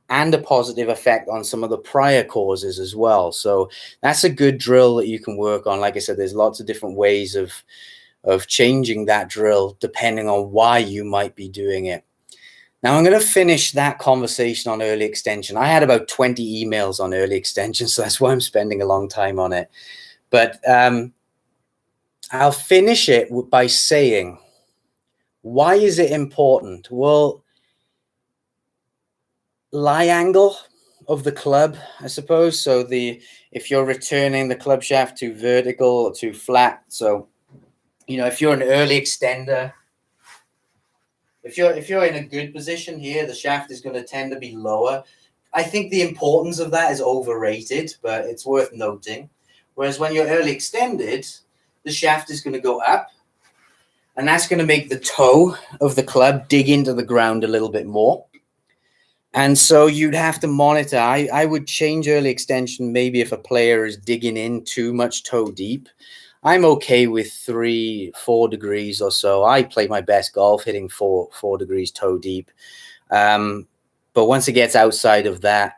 A: and a positive effect on some of the prior causes as well. So that's a good drill that you can work on. Like I said, there's lots of different ways of changing that drill depending on why you might be doing it. Now I'm going to finish that conversation on early extension. I had about 20 emails on early extension, so that's why I'm spending a long time on it. But I'll finish it by saying, why is it important? Well, lie angle of the club, I suppose. So if you're returning the club shaft too vertical or too flat, so if you're an early extender, if you're in a good position here, the shaft is going to tend to be lower. I think the importance of that is overrated, but it's worth noting. Whereas when you're early extended, the shaft is going to go up, and that's going to make the toe of the club dig into the ground a little bit more. And so you'd have to monitor. I would change early extension maybe if a player is digging in too much toe deep. I'm okay with 3-4 degrees or so. I play my best golf hitting 4 degrees toe deep. But once it gets outside of that,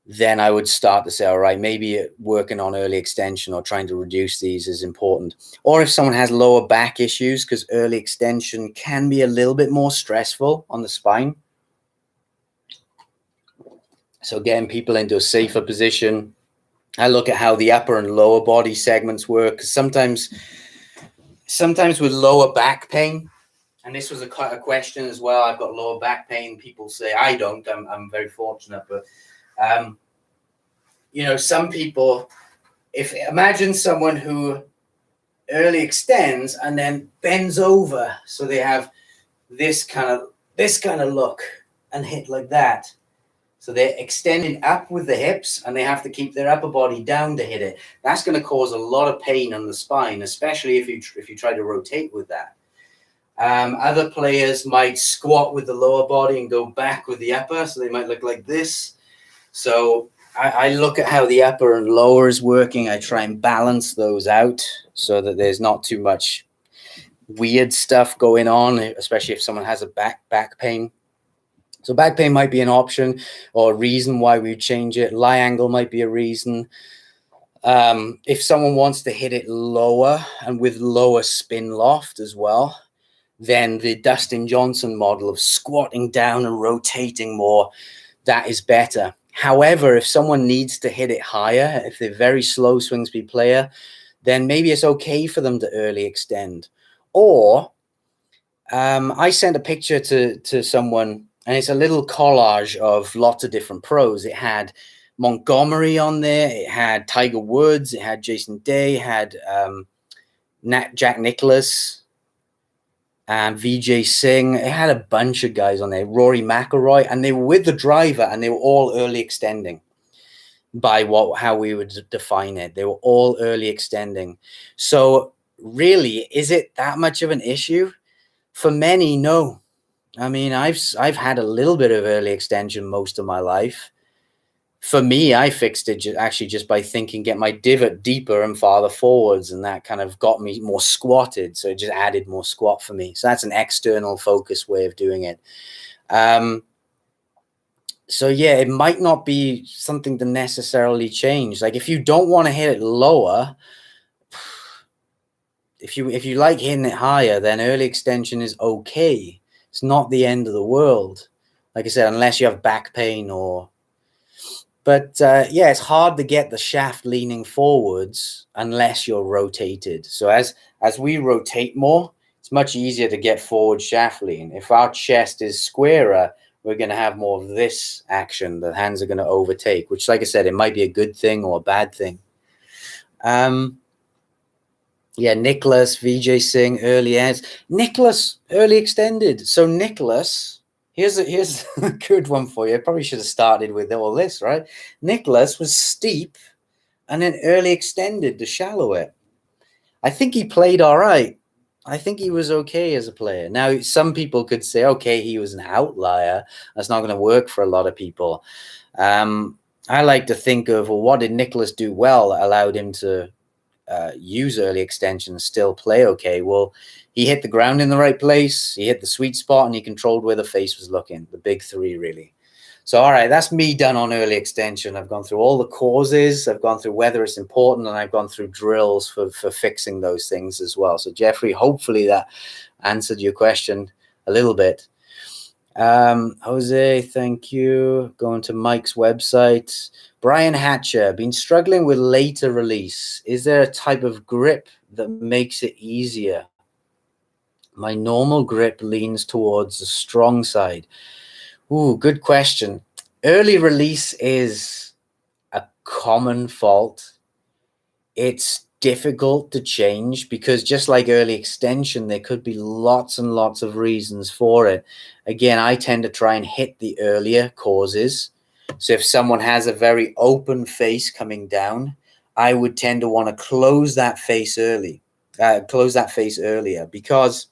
A: then I would start to say, all right, maybe working on early extension or trying to reduce these is important. Or if someone has lower back issues, because early extension can be a little bit more stressful on the spine. So getting people into a safer position. I look at how the upper and lower body segments work. Because sometimes with lower back pain, and this was a question as well. I've got lower back pain. People say I don't. I'm very fortunate, but some people. Imagine someone who early extends and then bends over, so they have this kind of look and hit like that. So they're extending up with the hips and they have to keep their upper body down to hit it. That's going to cause a lot of pain on the spine, especially if you try to rotate with that. Other players might squat with the lower body and go back with the upper, so they might look like this. So I look at how the upper and lower is working. I try and balance those out so that there's not too much weird stuff going on, especially if someone has a back pain. So back pain might be an option or a reason why we change it. Lie angle might be a reason. If someone wants to hit it lower and with lower spin loft as well, then the Dustin Johnson model of squatting down and rotating more, that is better. However, if someone needs to hit it higher, if they're a very slow swing speed player, then maybe it's okay for them to early extend. Or I sent a picture to someone, and it's a little collage of lots of different pros. It had Montgomery on there. It had Tiger Woods. It had Jason Day. It had Jack Nicklaus, Vijay Singh. It had a bunch of guys on there. Rory McIlroy. And they were with the driver, and they were all early extending. by how we would define it. They were all early extending. So really, is it that much of an issue? For many, no. I mean, I've had a little bit of early extension most of my life. For me, I fixed it actually just by thinking, get my divot deeper and farther forwards, and that kind of got me more squatted. So it just added more squat for me. So that's an external focus way of doing it. So yeah, it might not be something to necessarily change. Like if you don't want to hit it lower, if you like hitting it higher, then early extension is okay. It's not the end of the world. Like I said, unless you have back pain or. But yeah, it's hard to get the shaft leaning forwards unless you're rotated. So as we rotate more, it's much easier to get forward shaft lean. If our chest is squarer, we're going to have more of this action. The hands are going to overtake, which, like I said, it might be a good thing or a bad thing. Yeah, Nicholas, VJ Singh, early ends. Nicholas, early extended. So Nicholas, here's a good one for you. I probably should have started with all this, right? Nicholas was steep and then early extended to shallow it. I think he played all right. I think he was okay as a player. Now, some people could say, okay, he was an outlier. That's not going to work for a lot of people. I like to think of, well, what did Nicholas do well that allowed him to use early extension and still play okay? Well, he hit the ground in the right place, he hit the sweet spot, and he controlled where the face was looking. The big three, really. So, all right, that's me done on early extension. I've gone through all the causes, I've gone through whether it's important, and I've gone through drills for fixing those things as well. So, Jeffrey, hopefully that answered your question a little bit. Jose, thank you. Going to Mike's website. Brian Hatcher, been struggling with later release. Is there a type of grip that makes it easier? My normal grip leans towards the strong side. Ooh, good question. Early release is a common fault. It's difficult to change because just like early extension, there could be lots and lots of reasons for it. Again, I tend to try and hit the earlier causes. So if someone has a very open face coming down, I would tend to want to close that face earlier, because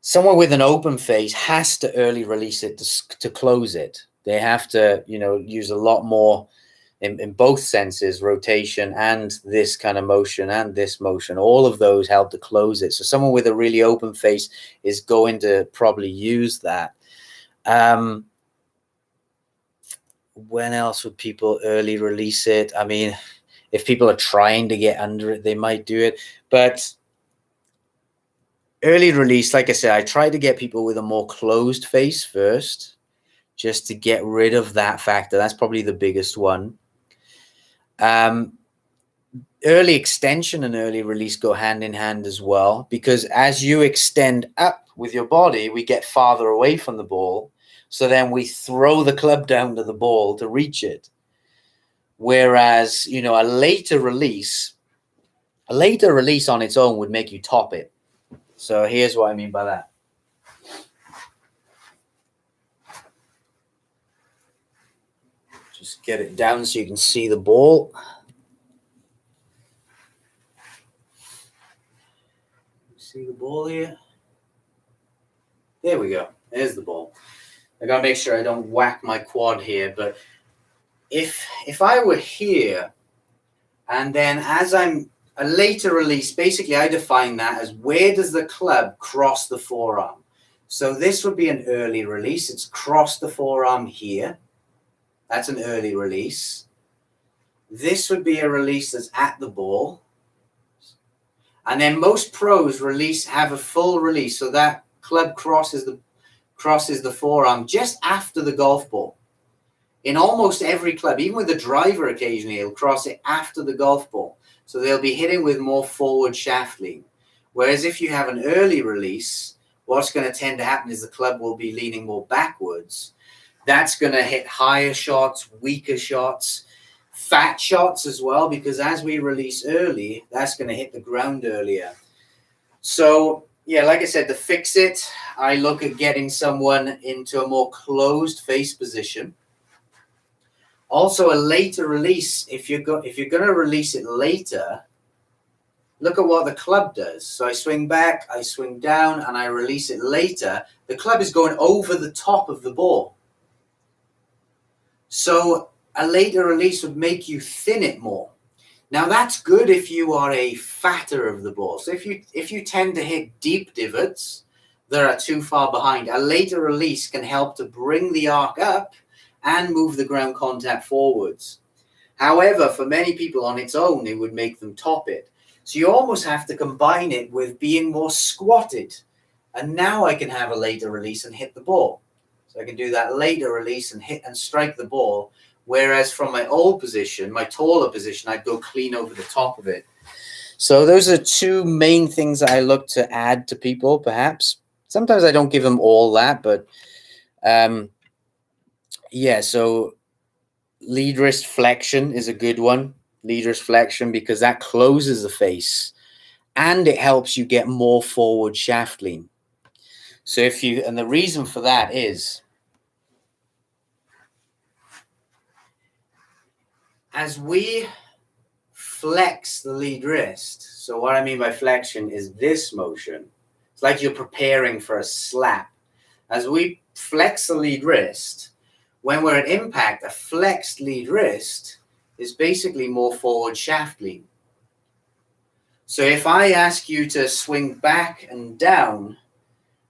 A: someone with an open face has to early release it to close it. They have to, use a lot more in both senses, rotation and this kind of motion and this motion. All of those help to close it. So someone with a really open face is going to probably use that. When else would people early release it? I mean, if people are trying to get under it, they might do it. But early release, like I said, I try to get people with a more closed face first, just to get rid of that factor. That's probably the biggest one. Early extension and early release go hand in hand as well, because as you extend up with your body, we get farther away from the ball. So then we throw the club down to the ball to reach it. Whereas, a later release on its own would make you top it. So here's what I mean by that. Just get it down so you can see the ball. See the ball here? There we go. There's the ball. I gotta make sure I don't whack my quad here, but if I were here, and then as I'm a later release, basically I define that as where does the club cross the forearm? So this would be an early release. It's crossed the forearm here. That's an early release. This would be a release that's at the ball. And then most pros have a full release. So that club crosses the forearm just after the golf ball. In almost every club, even with the driver occasionally, he'll cross it after the golf ball. So they'll be hitting with more forward shaft lean. Whereas if you have an early release, what's going to tend to happen is the club will be leaning more backwards. That's going to hit higher shots, weaker shots, fat shots as well, because as we release early, that's going to hit the ground earlier. So, yeah, like I said, to fix it, I look at getting someone into a more closed face position Also, a later release, if you're going to release it later, look at what the club does. So I swing back, I swing down, and I release it later. The club is going over the top of the ball. So a later release would make you thin it more. Now that's good if you are a fatter of the ball. So if you tend to hit deep divots that are too far behind, a later release can help to bring the arc up and move the ground contact forwards. However, for many people on its own, it would make them top it. So you almost have to combine it with being more squatted. And now I can have a later release and hit the ball. So I can do that later release and hit and strike the ball. Whereas from my old position, my taller position, I'd go clean over the top of it. So those are two main things that I look to add to people, perhaps. Sometimes I don't give them all that, but yeah, so lead wrist flexion is a good one. Lead wrist flexion, because that closes the face and it helps you get more forward shaft lean. So and the reason for that is, as we flex the lead wrist, so what I mean by flexion is this motion. It's like you're preparing for a slap. As we flex the lead wrist, when we're at impact, a flexed lead wrist is basically more forward shaft lean. So if I ask you to swing back and down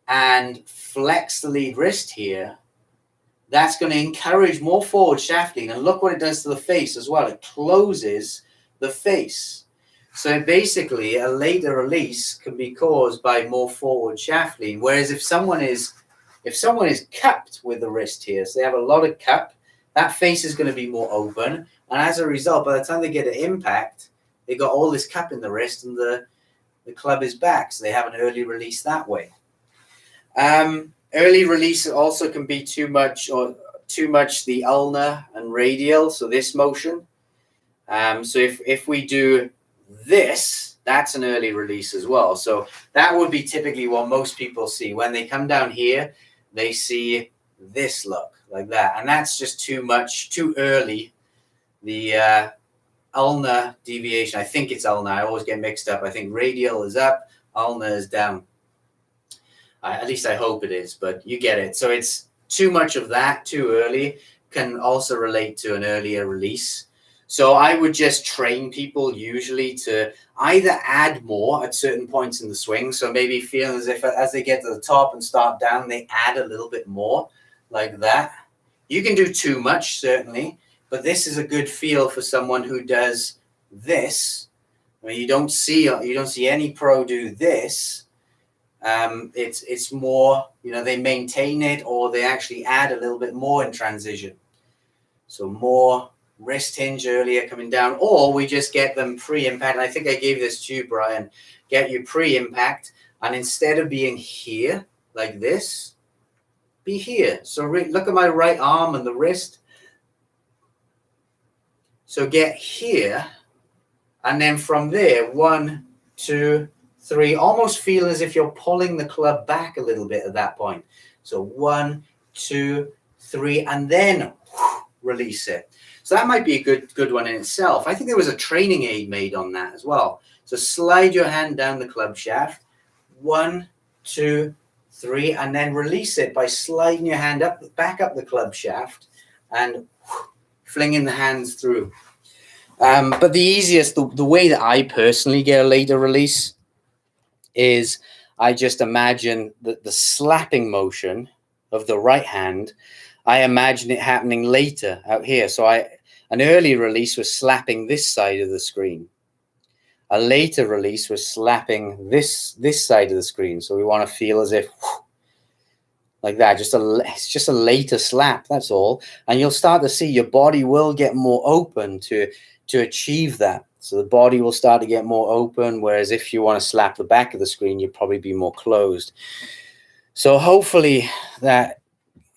A: and flex the lead wrist here, that's going to encourage more forward shaft lean. And look what it does to the face as well. It closes the face. So basically, a later release can be caused by more forward shaft lean. Whereas if someone is cupped with the wrist here, so they have a lot of cup, that face is going to be more open. And as a result, by the time they get an impact, they got all this cup in the wrist and the club is back. So they have an early release that way. Early release also can be too much the ulnar and radial, so this motion. So if we do this, that's an early release as well. So that would be typically what most people see. When they come down here, they see this look like that. And that's just too much, too early. The ulnar deviation, I think it's ulnar. I always get mixed up. I think radial is up, ulnar is down. At least I hope it is, but you get it. So it's too much of that too early can also relate to an earlier release. So I would just train people usually to either add more at certain points in the swing. So maybe feel as if as they get to the top and start down, they add a little bit more like that. You can do too much, certainly, but this is a good feel for someone who does this. I mean, you don't see any pro do this. It's more, they maintain it or they actually add a little bit more in transition. So more wrist hinge earlier coming down, or we just get them pre-impact. And I think I gave this to you, Brian. Get you pre-impact, and instead of being here like this, be here. So look at my right arm and the wrist. So get here, and then from there, 1, 2, 3, almost feel as if you're pulling the club back a little bit at that point. So 1, 2, 3, and then release it. So that might be a good one in itself. I think there was a training aid made on that as well. So slide your hand down the club shaft, 1, 2, 3, and then release it by sliding your hand back up the club shaft and flinging the hands through. But the easiest, the way that I personally get a later release is I just imagine the slapping motion of the right hand. I imagine it happening later out here. So an early release was slapping this side of the screen. A later release was slapping this side of the screen. So we want to feel as if like that. It's just a later slap. That's all. And you'll start to see your body will get more open to achieve that. So the body will start to get more open. Whereas if you want to slap the back of the screen, you'll probably be more closed. So hopefully that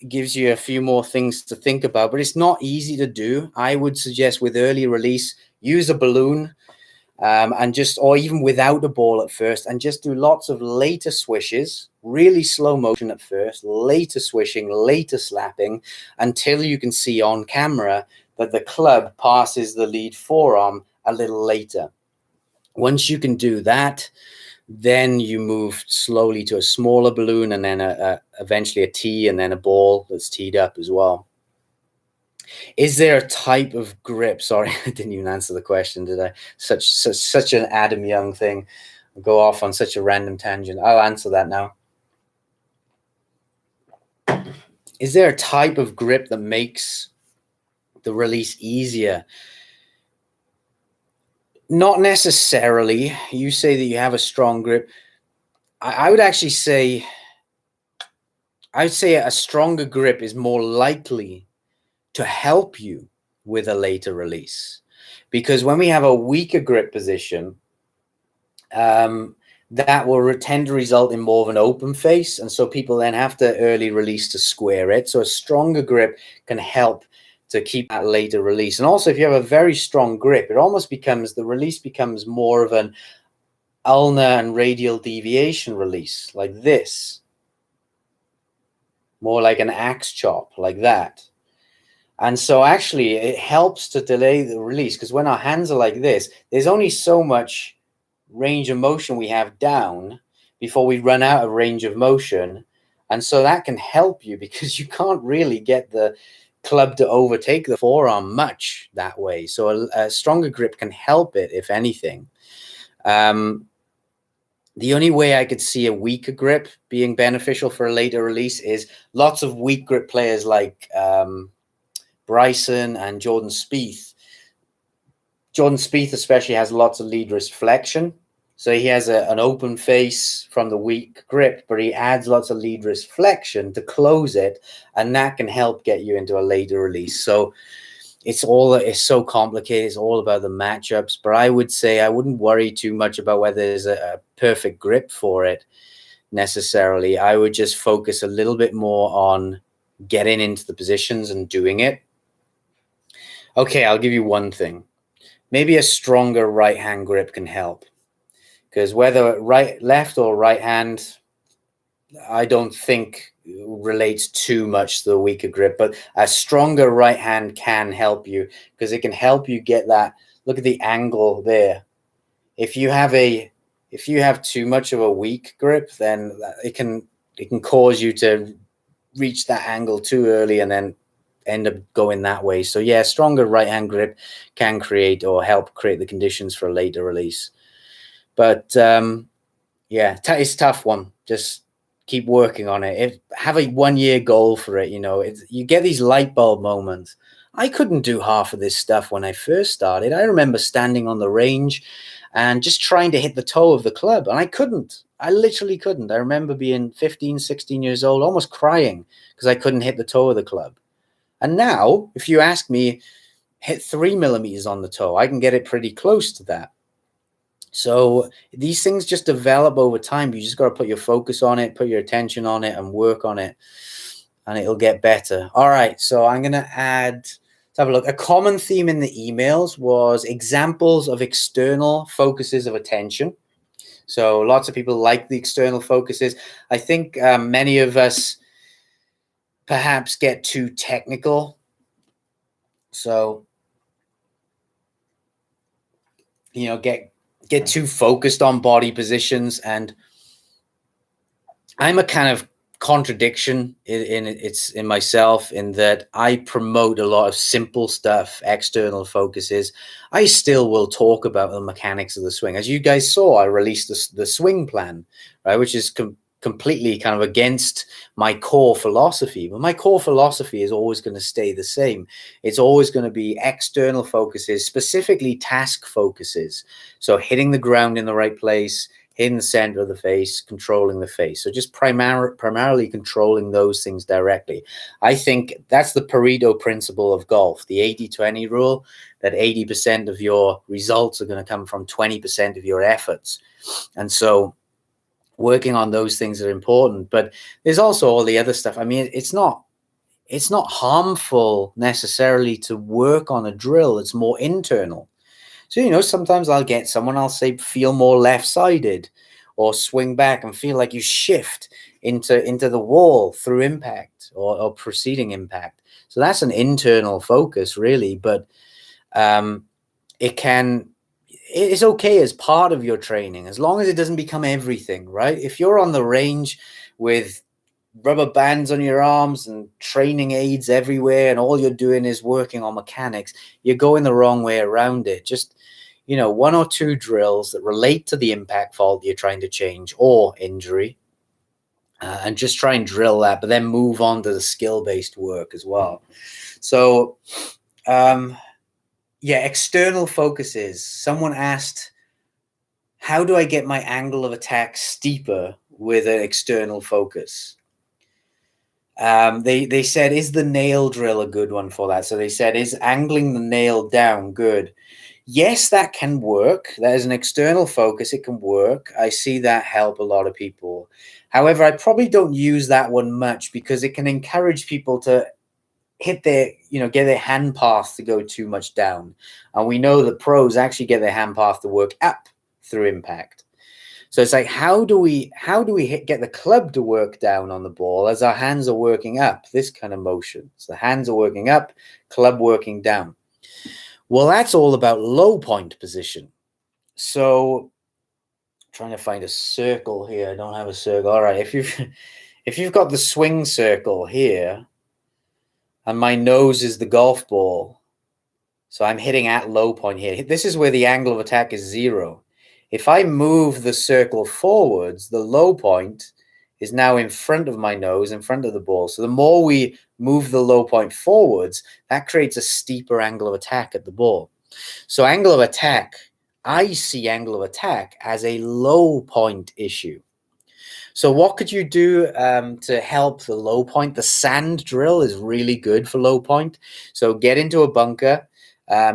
A: gives you a few more things to think about, but it's not easy to do. I would suggest with early release, use a balloon or even without a ball at first, and just do lots of later swishes, really slow motion at first, later swishing, later slapping, until you can see on camera that the club passes the lead forearm a little later. Once you can do that, then you move slowly to a smaller balloon, and then eventually a tee, and then a ball that's teed up as well. Is there a type of grip? Sorry, I didn't even answer the question, did I? Such an Adam Young thing. I'll go off on such a random tangent. I'll answer that now. Is there a type of grip that makes the release easier? Not necessarily. You say that you have a strong grip. I would actually say, I'd say a stronger grip is more likely to help you with a later release, because when we have a weaker grip position, that will tend to result in more of an open face, and so people then have to early release to square it. So a stronger grip can help to keep that later release. And also, if you have a very strong grip, it almost becomes, the release becomes more of an ulnar and radial deviation release, like this, more like an axe chop, like that. And so actually it helps to delay the release, because when our hands are like this, there's only so much range of motion we have down before we run out of range of motion. And so that can help you, because you can't really get the club to overtake the forearm much that way. So a stronger grip can help it, if anything. The only way I could see a weaker grip being beneficial for a later release is lots of weak grip players like Bryson and Jordan Spieth. Jordan Spieth especially has lots of lead wrist flexion. So he has an open face from the weak grip, but he adds lots of lead wrist flexion to close it, and that can help get you into a later release. So it's so complicated. It's all about the matchups. But I would say I wouldn't worry too much about whether there's a perfect grip for it necessarily. I would just focus a little bit more on getting into the positions and doing it. Okay, I'll give you one thing. Maybe a stronger right hand grip can help, because whether left or right hand, I don't think relates too much to the weaker grip, but a stronger right hand can help you, because it can help you get that. Look at the angle there. If you have too much of a weak grip, then it can cause you to reach that angle too early and then end up going that way. So yeah, stronger right hand grip can create or help create the conditions for a later release. But yeah, it's a tough one. Just keep working on it. Have a 1 year goal for it. You get these light bulb moments. I couldn't do half of this stuff when I first started. I remember standing on the range and just trying to hit the toe of the club, and I couldn't. I literally couldn't. I remember being 15, 16 years old, almost crying because I couldn't hit the toe of the club. And now, if you ask me, hit 3 millimeters on the toe, I can get it pretty close to that. So these things just develop over time. You just got to put your focus on it, put your attention on it, and work on it, and it'll get better. All right, so I'm going to let's have a look. A common theme in the emails was examples of external focuses of attention. So lots of people like the external focuses. I think many of us perhaps get too technical. So, get too focused on body positions, and I'm a kind of contradiction in myself, in that I promote a lot of simple stuff, external focuses. I still will talk about the mechanics of the swing. As you guys saw, I released the swing plan, right, which is completely kind of against my core philosophy. But my core philosophy is always going to stay the same. It's always going to be external focuses, specifically task focuses. So hitting the ground in the right place, hitting the center of the face, controlling the face. So just primarily controlling those things directly. I think that's the Pareto principle of golf, the 80-20 rule, that 80% of your results are going to come from 20% of your efforts. And so working on those things are important. But there's also all the other stuff. I mean, it's not harmful necessarily to work on a drill. It's more internal. So, sometimes I'll say, feel more left-sided, or swing back and feel like you shift into the wall through impact or preceding impact. So that's an internal focus, really. But it's okay as part of your training, as long as it doesn't become everything, right? If you're on the range with rubber bands on your arms and training aids everywhere, and all you're doing is working on mechanics, you're going the wrong way around it. Just, 1 or 2 drills that relate to the impact fault you're trying to change or injury, and just try and drill that, but then move on to the skill-based work as well. So, external focuses. Someone asked, how do I get my angle of attack steeper with an external focus? They said, is the nail drill a good one for that? So they said, is angling the nail down good? Yes, that can work. That is an external focus. It can work. I see that help a lot of people. However, I probably don't use that one much because it can encourage people to hit their, get their hand path to go too much down. And we know that pros actually get their hand path to work up through impact. So it's like, how do we get the club to work down on the ball as our hands are working up? This kind of motion. So the hands are working up, club working down. Well, that's all about low point position. So trying to find a circle here. I don't have a circle. All right. If you've got the swing circle here and my nose is the golf ball, so I'm hitting at low point here. This is where the angle of attack is 0. If I move the circle forwards, the low point is now in front of my nose, in front of the ball. So the more we move the low point forwards, that creates a steeper angle of attack at the ball. So angle of attack, I see angle of attack as a low point issue. So what could you do to help the low point? The sand drill is really good for low point. So get into a bunker.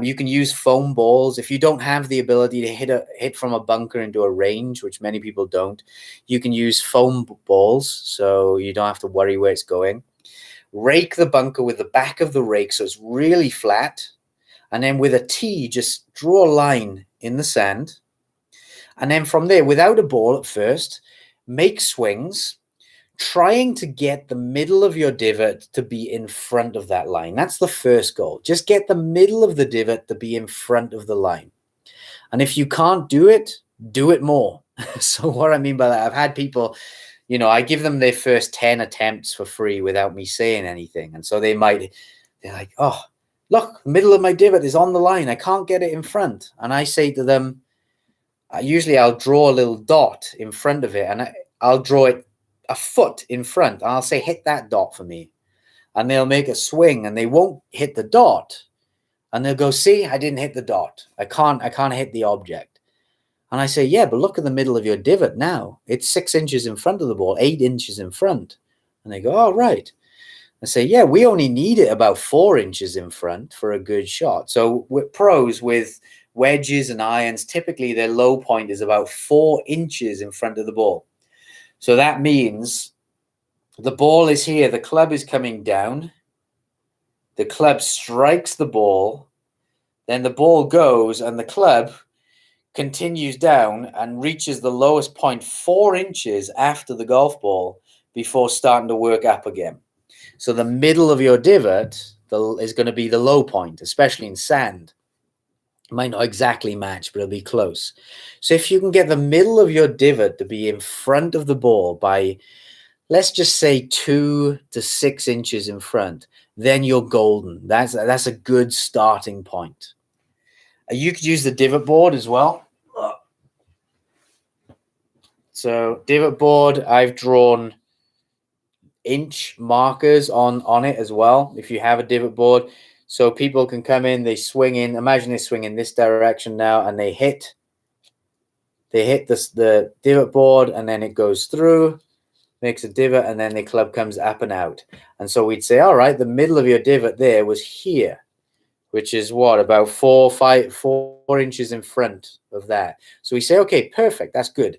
A: You can use foam balls. If you don't have the ability to hit from a bunker into a range, which many people don't, you can use foam balls, so you don't have to worry where it's going. Rake the bunker with the back of the rake so it's really flat. And then with a T, just draw a line in the sand. And then from there, without a ball at first, make swings, trying to get the middle of your divot to be in front of that line. That's the first goal. Just get the middle of the divot to be in front of the line. And if you can't do it more. So what I mean by that, I've had people, I give them their first 10 attempts for free without me saying anything. And so they're like, oh, look, the middle of my divot is on the line. I can't get it in front. And I say to them, usually I'll draw a little dot in front of it, and I'll draw it a foot in front. And I'll say, hit that dot for me. And they'll make a swing and they won't hit the dot. And they'll go, see, I didn't hit the dot. I can't hit the object. And I say, yeah, but look at the middle of your divot now. It's 6 inches in front of the ball, 8 inches in front. And they go, oh, right. I say, yeah, we only need it about 4 inches in front for a good shot. So with pros, with wedges and irons, typically their low point is about 4 inches in front of the ball. So that means the ball is here. The club is coming down. The club strikes the ball. Then the ball goes and the club continues down and reaches the lowest point 4 inches after the golf ball before starting to work up again. So the middle of your divot is going to be the low point, especially in sand. It might not exactly match, but it'll be close. So if you can get the middle of your divot to be in front of the ball by, let's just say 2 to 6 inches in front, then you're golden. That's a good starting point. You could use the divot board as well. So divot board, I've drawn inch markers on it as well, if you have a divot board. So people can come in, they swing in. Imagine they swing in this direction now, and they hit the divot board, and then it goes through, makes a divot, and then the club comes up and out. And so we'd say, all right, the middle of your divot there was here, which is what, about 4 inches in front of that. So we say, okay, perfect, that's good.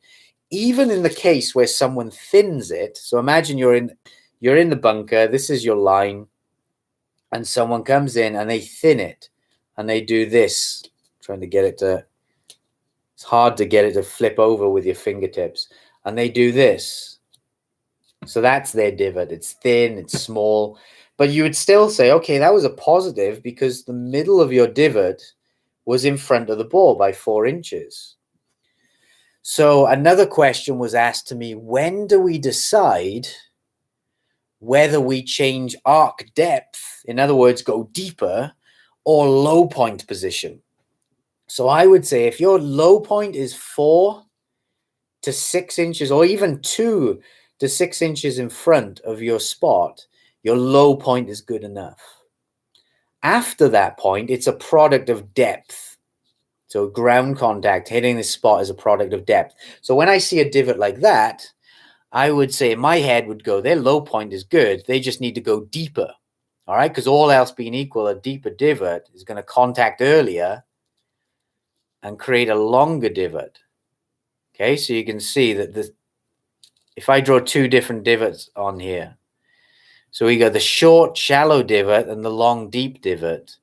A: Even in the case where someone thins it, so imagine you're in the bunker, this is your line, and someone comes in and they thin it, and they do this, trying to get it to, it's hard to get it to flip over with your fingertips, and they do this. So that's their divot. It's thin, it's small. But you would still say, okay, that was a positive because the middle of your divot was in front of the ball by 4 inches. So another question was asked to me, when do we decide whether we change arc depth, in other words, go deeper, or low point position? So I would say if your low point is 4 to 6 inches, or even 2 to 6 inches in front of your spot, your low point is good enough. After that point, it's a product of depth. So ground contact, hitting the spot is a product of depth. So when I see a divot like that, I would say my head would go, their low point is good. They just need to go deeper. All right. Because all else being equal, a deeper divot is going to contact earlier and create a longer divot. Okay. So you can see that if I draw 2 different divots on here, so we got the short, shallow divot and the long, deep divot.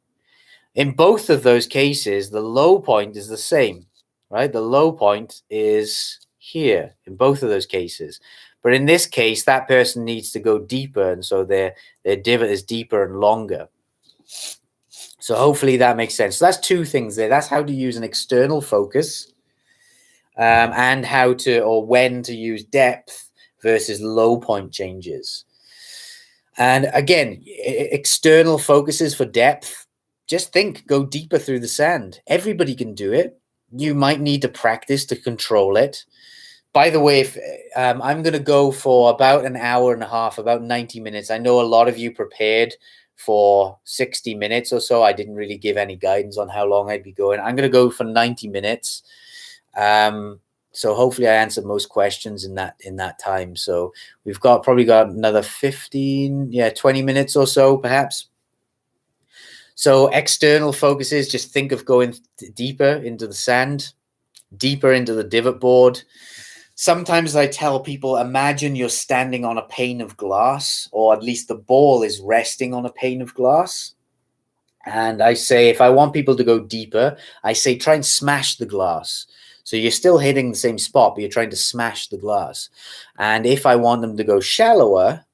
A: In both of those cases, the low point is the same, right? The low point is here in both of those cases. But in this case, that person needs to go deeper, and so their divot is deeper and longer. So hopefully that makes sense. So that's 2 things there. That's how to use an external focus, and how to, or when to use depth versus low point changes. And again, external focuses for depth. Just think, go deeper through the sand. Everybody can do it. You might need to practice to control it. By the way, if I'm going to go for about an hour and a half, about 90 minutes. I know a lot of you prepared for 60 minutes or so. I didn't really give any guidance on how long I'd be going. I'm going to go for 90 minutes. So hopefully I answered most questions in that time. So we've probably got another 20 minutes or so, perhaps. So external focuses, just think of going deeper into the sand, deeper into the divot board. Sometimes I tell people, imagine you're standing on a pane of glass, or at least the ball is resting on a pane of glass. And I say, if I want people to go deeper, I say, try and smash the glass. So you're still hitting the same spot, but you're trying to smash the glass. And if I want them to go shallower,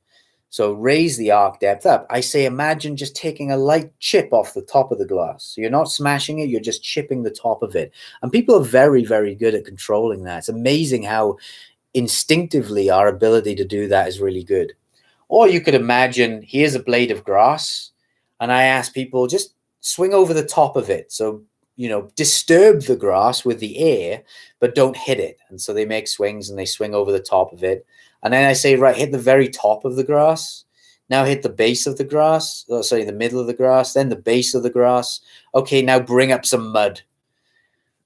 A: so raise the arc depth up, I say, imagine just taking a light chip off the top of the glass. So you're not smashing it, you're just chipping the top of it. And people are very, very good at controlling that. It's amazing how instinctively our ability to do that is really good. Or you could imagine, here's a blade of grass, and I ask people, just swing over the top of it. So, disturb the grass with the air, but don't hit it. And so they make swings and they swing over the top of it. And then I say, right, hit the very top of the grass. Now hit the base of the grass. Oh, sorry, the middle of the grass, then the base of the grass. Okay, now bring up some mud.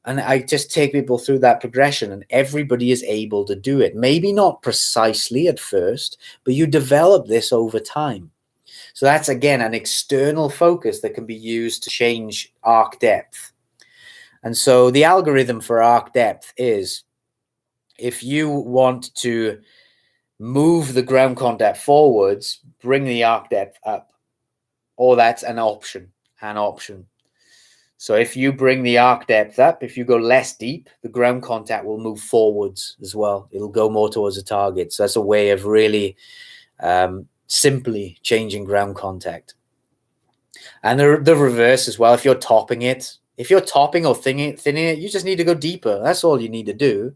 A: And I just take people through that progression, and everybody is able to do it. Maybe not precisely at first, but you develop this over time. So that's, again, an external focus that can be used to change arc depth. And so the algorithm for arc depth is, if you want to move the ground contact forwards, bring the arc depth up. Or that's an option. So if you bring the arc depth up, if you go less deep, the ground contact will move forwards as well. It'll go more towards the target. So that's a way of really simply changing ground contact. And the reverse as well. If you're topping or thinning it, you just need to go deeper. That's all you need to do.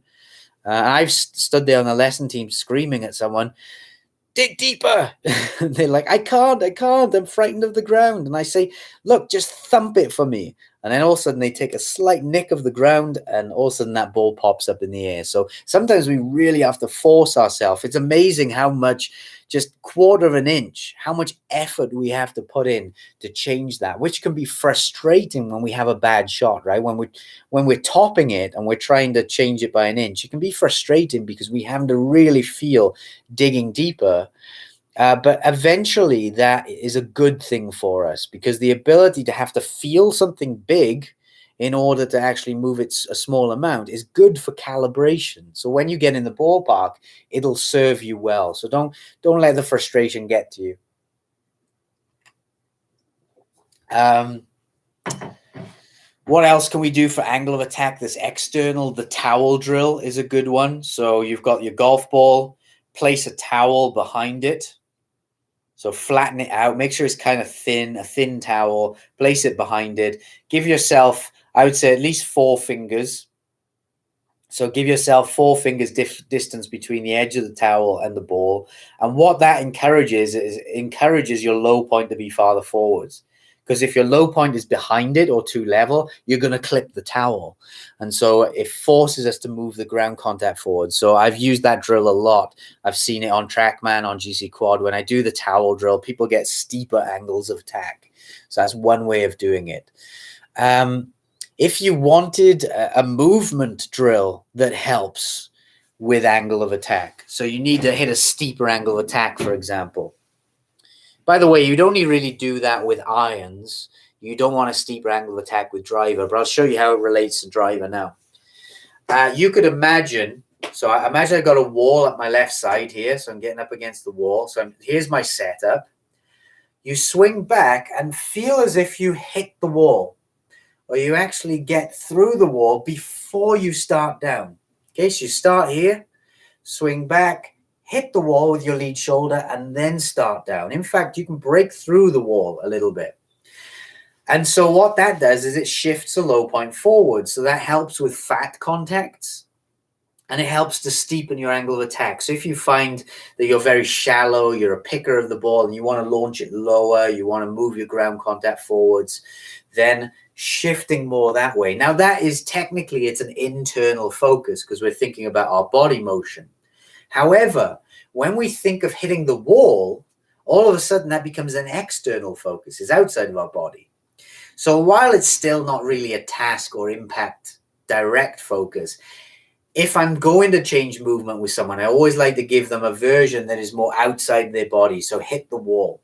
A: I've stood there on the lesson team screaming at someone, dig deeper. They're like, I can't. I'm frightened of the ground. And I say, look, just thump it for me. And then all of a sudden they take a slight nick of the ground, and all of a sudden that ball pops up in the air. So sometimes we really have to force ourselves. It's amazing how much, just quarter of an inch, how much effort we have to put in to change that, which can be frustrating when we have a bad shot, right? When we're topping it and we're trying to change it by an inch, it can be frustrating because we have to really feel digging deeper. But eventually that is a good thing for us, because the ability to have to feel something big in order to actually move it a small amount is good for calibration. So when you get in the ballpark, it'll serve you well. So don't let the frustration get to you. What else can we do for angle of attack that's external? The towel drill is a good one. So you've got your golf ball, place a towel behind it. So flatten it out, make sure it's kind of thin, a thin towel, place it behind it. Give yourself, I would say, at least 4 fingers. So give yourself 4 fingers distance between the edge of the towel and the ball. And what that encourages is encourages your low point to be farther forwards. Because if your low point is behind it or too level, you're going to clip the towel. And so it forces us to move the ground contact forward. So I've used that drill a lot. I've seen it on TrackMan, on GC Quad. When I do the towel drill, people get steeper angles of attack. So that's one way of doing it. If you wanted a movement drill that helps with angle of attack, so you need to hit a steeper angle of attack, for example. By the way, you'd only really do that with irons. You don't want a steeper angle of attack with driver, but I'll show you how it relates to driver now. You could imagine, so I imagine I've got a wall at my left side here, so I'm getting up against the wall. So here's my setup. You swing back and feel as if you hit the wall, or you actually get through the wall before you start down. Okay, so you start here, swing back, hit the wall with your lead shoulder, and then start down. In fact, you can break through the wall a little bit. And so what that does is it shifts the low point forward. So that helps with fat contacts, and it helps to steepen your angle of attack. So if you find that you're very shallow, you're a picker of the ball, and you want to launch it lower, you want to move your ground contact forwards, then shifting more that way. Now that is technically, it's an internal focus because we're thinking about our body motion. However, when we think of hitting the wall, all of a sudden that becomes an external focus. It's outside of our body. So while it's still not really a task or impact direct focus, if I'm going to change movement with someone, I always like to give them a version that is more outside their body. So hit the wall.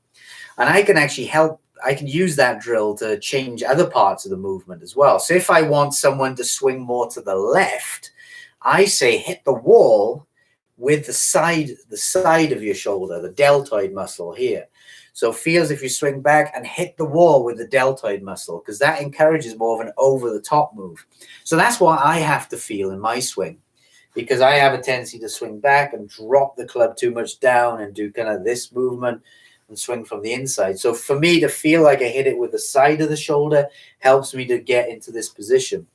A: And I can actually help. I can use that drill to change other parts of the movement as well. So if I want someone to swing more to the left, I say hit the wall with the side of your shoulder, the deltoid muscle here. So feel as if you swing back and hit the wall with the deltoid muscle, because that encourages more of an over-the-top move. So that's what I have to feel in my swing, because I have a tendency to swing back and drop the club too much down and do kind of this movement and swing from the inside. So for me to feel like I hit it with the side of the shoulder helps me to get into this position.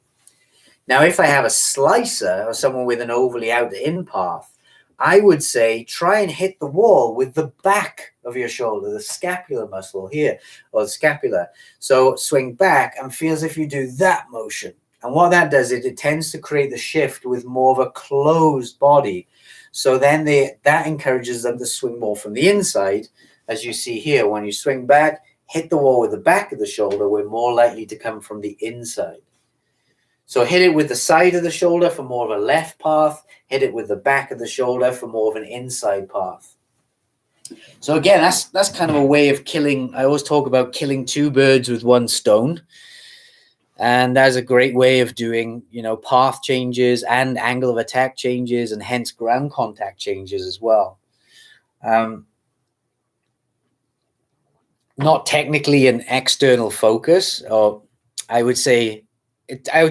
A: Now, if I have a slicer or someone with an overly out-in path, I would say try and hit the wall with the back of your shoulder, the scapular muscle here, or the scapula. So swing back and feel as if you do that motion. And what that does, it tends to create the shift with more of a closed body. So then that encourages them to swing more from the inside. As you see here, when you swing back, hit the wall with the back of the shoulder, we're more likely to come from the inside. So hit it with the side of the shoulder for more of a left path. Hit it with the back of the shoulder for more of an inside path. So again, that's kind of a way of killing. I always talk about killing 2 birds with 1 stone. And that's a great way of doing, path changes and angle of attack changes, and hence ground contact changes as well. Not technically an external focus, or I would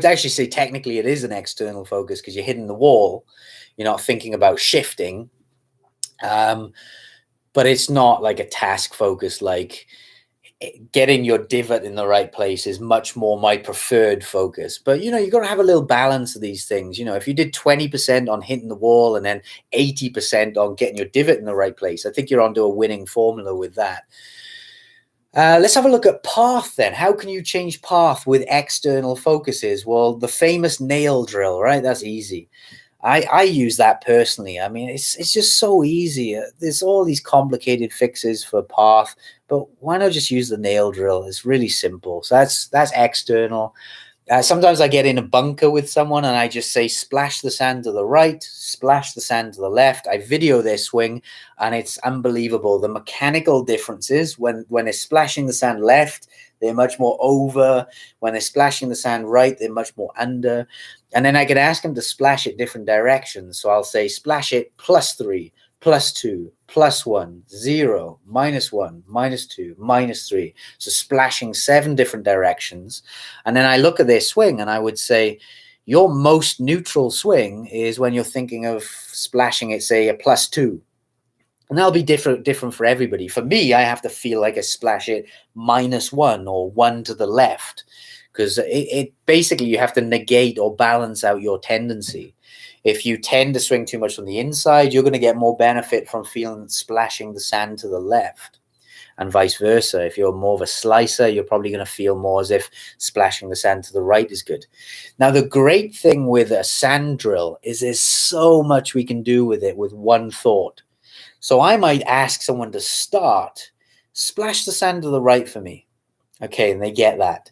A: actually say technically it is an external focus because you're hitting the wall. You're not thinking about shifting. But it's not like a task focus. Like getting your divot in the right place is much more my preferred focus. But, you've got to have a little balance of these things. If you did 20% on hitting the wall and then 80% on getting your divot in the right place, I think you're onto a winning formula with that. Let's have a look at path then. How can you change path with external focuses? Well, the famous nail drill, right? That's easy. I use that personally. I mean, it's just so easy. There's all these complicated fixes for path, but why not just use the nail drill? It's really simple. So that's external. Sometimes I get in a bunker with someone and I just say, splash the sand to the right, splash the sand to the left. I video their swing and it's unbelievable. The mechanical differences when they're splashing the sand left, they're much more over. When they're splashing the sand right, they're much more under. And then I can ask them to splash it different directions. So I'll say, splash it +3, +2, +1, 0, -1, -2, -3. So splashing 7 different directions. And then I look at their swing and I would say, your most neutral swing is when you're thinking of splashing it, say, a +2. And that'll be different for everybody. For me, I have to feel like I splash it -1 or 1 to the left, because it basically, you have to negate or balance out your tendency. If you tend to swing too much on the inside, you're going to get more benefit from feeling splashing the sand to the left, and vice versa. If you're more of a slicer, you're probably going to feel more as if splashing the sand to the right is good. Now, the great thing with a sand drill is there's so much we can do with it with one thought. So I might ask someone to start, splash the sand to the right for me. Okay, and they get that.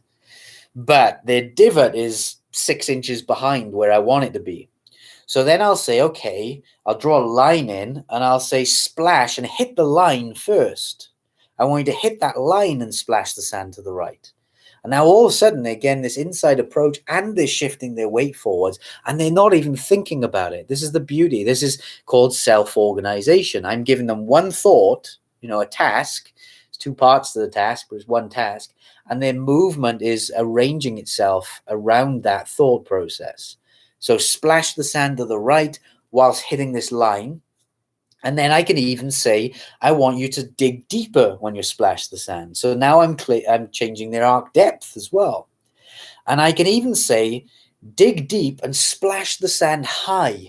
A: But their divot is 6 inches behind where I want it to be. So then I'll say, okay, I'll draw a line in and I'll say splash and hit the line first. I want you to hit that line and splash the sand to the right. And now all of a sudden, again, this inside approach, and they're shifting their weight forwards, and they're not even thinking about it. This is the beauty. This is called self-organization. I'm giving them one thought, a task. It's 2 parts to the task, but it's one task. And their movement is arranging itself around that thought process. So splash the sand to the right whilst hitting this line. And then I can even say, I want you to dig deeper when you splash the sand. So now I'm changing their arc depth as well. And I can even say, dig deep and splash the sand high.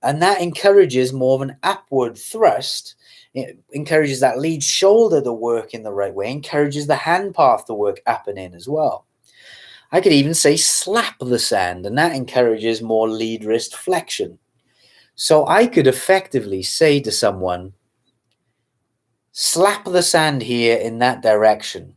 A: And that encourages more of an upward thrust. It encourages that lead shoulder to work in the right way, encourages the hand path to work up and in as well. I could even say slap the sand, and that encourages more lead wrist flexion. So I could effectively say to someone, slap the sand here in that direction.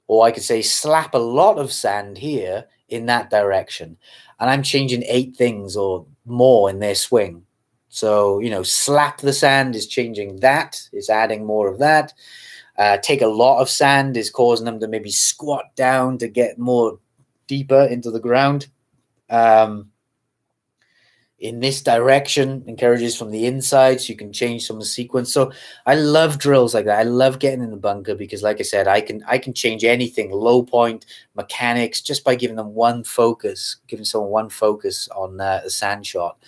A: Or I could say, slap a lot of sand here in that direction. And I'm changing 8 things or more in their swing. So, slap the sand is changing that, is adding more of that. Take a lot of sand is causing them to maybe squat down to get more deeper into the ground. In this direction encourages from the inside, so you can change some of the sequence. So I love drills like that. I love getting in the bunker because, like I said, I can change anything, low point, mechanics, just by giving them one focus, giving someone one focus on a sand shot.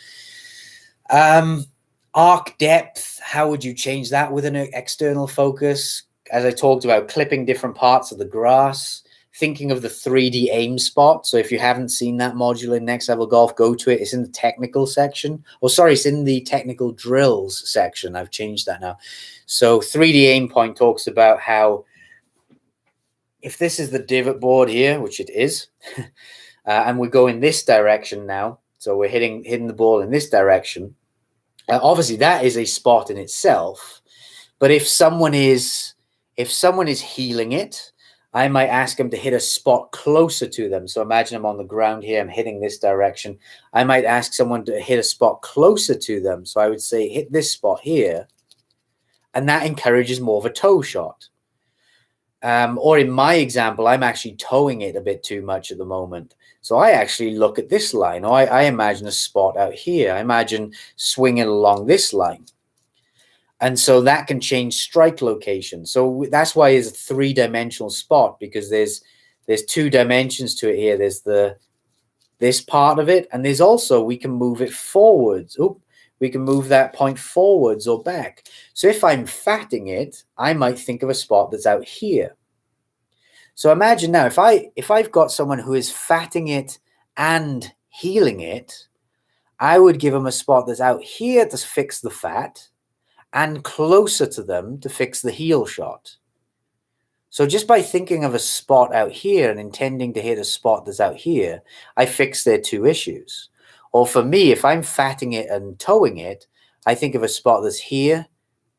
A: Arc depth, how would you change that with an external focus? As I talked about, clipping different parts of the grass, thinking of the 3D aim spot. So if you haven't seen that module in Next Level Golf, go to it. It's in the technical section. It's in the technical drills section. I've changed that now. So 3D aim point talks about how if this is the divot board here, which it is, and we go in this direction now, so we're hitting the ball in this direction. Obviously, that is a spot in itself. But if someone is healing it, I might ask them to hit a spot closer to them. So imagine I'm on the ground here, I'm hitting this direction. I might ask someone to hit a spot closer to them. So I would say, hit this spot here. And that encourages more of a toe shot. Or in my example, I'm actually towing it a bit too much at the moment. So I actually look at this line, or I imagine a spot out here. I imagine swinging along this line. And so that can change strike location. So that's why it's a 3-dimensional spot, because there's 2 dimensions to it here. There's this part of it, and there's also, we can move it forwards. We can move that point forwards or back. So if I'm fatting it, I might think of a spot that's out here. So imagine now, if I've got someone who is fatting it and healing it, I would give them a spot that's out here to fix the fat, and closer to them to fix the heel shot. So just by thinking of a spot out here and intending to hit a spot that's out here, I fix their 2 issues. Or for me, if I'm fatting it and towing it, I think of a spot that's here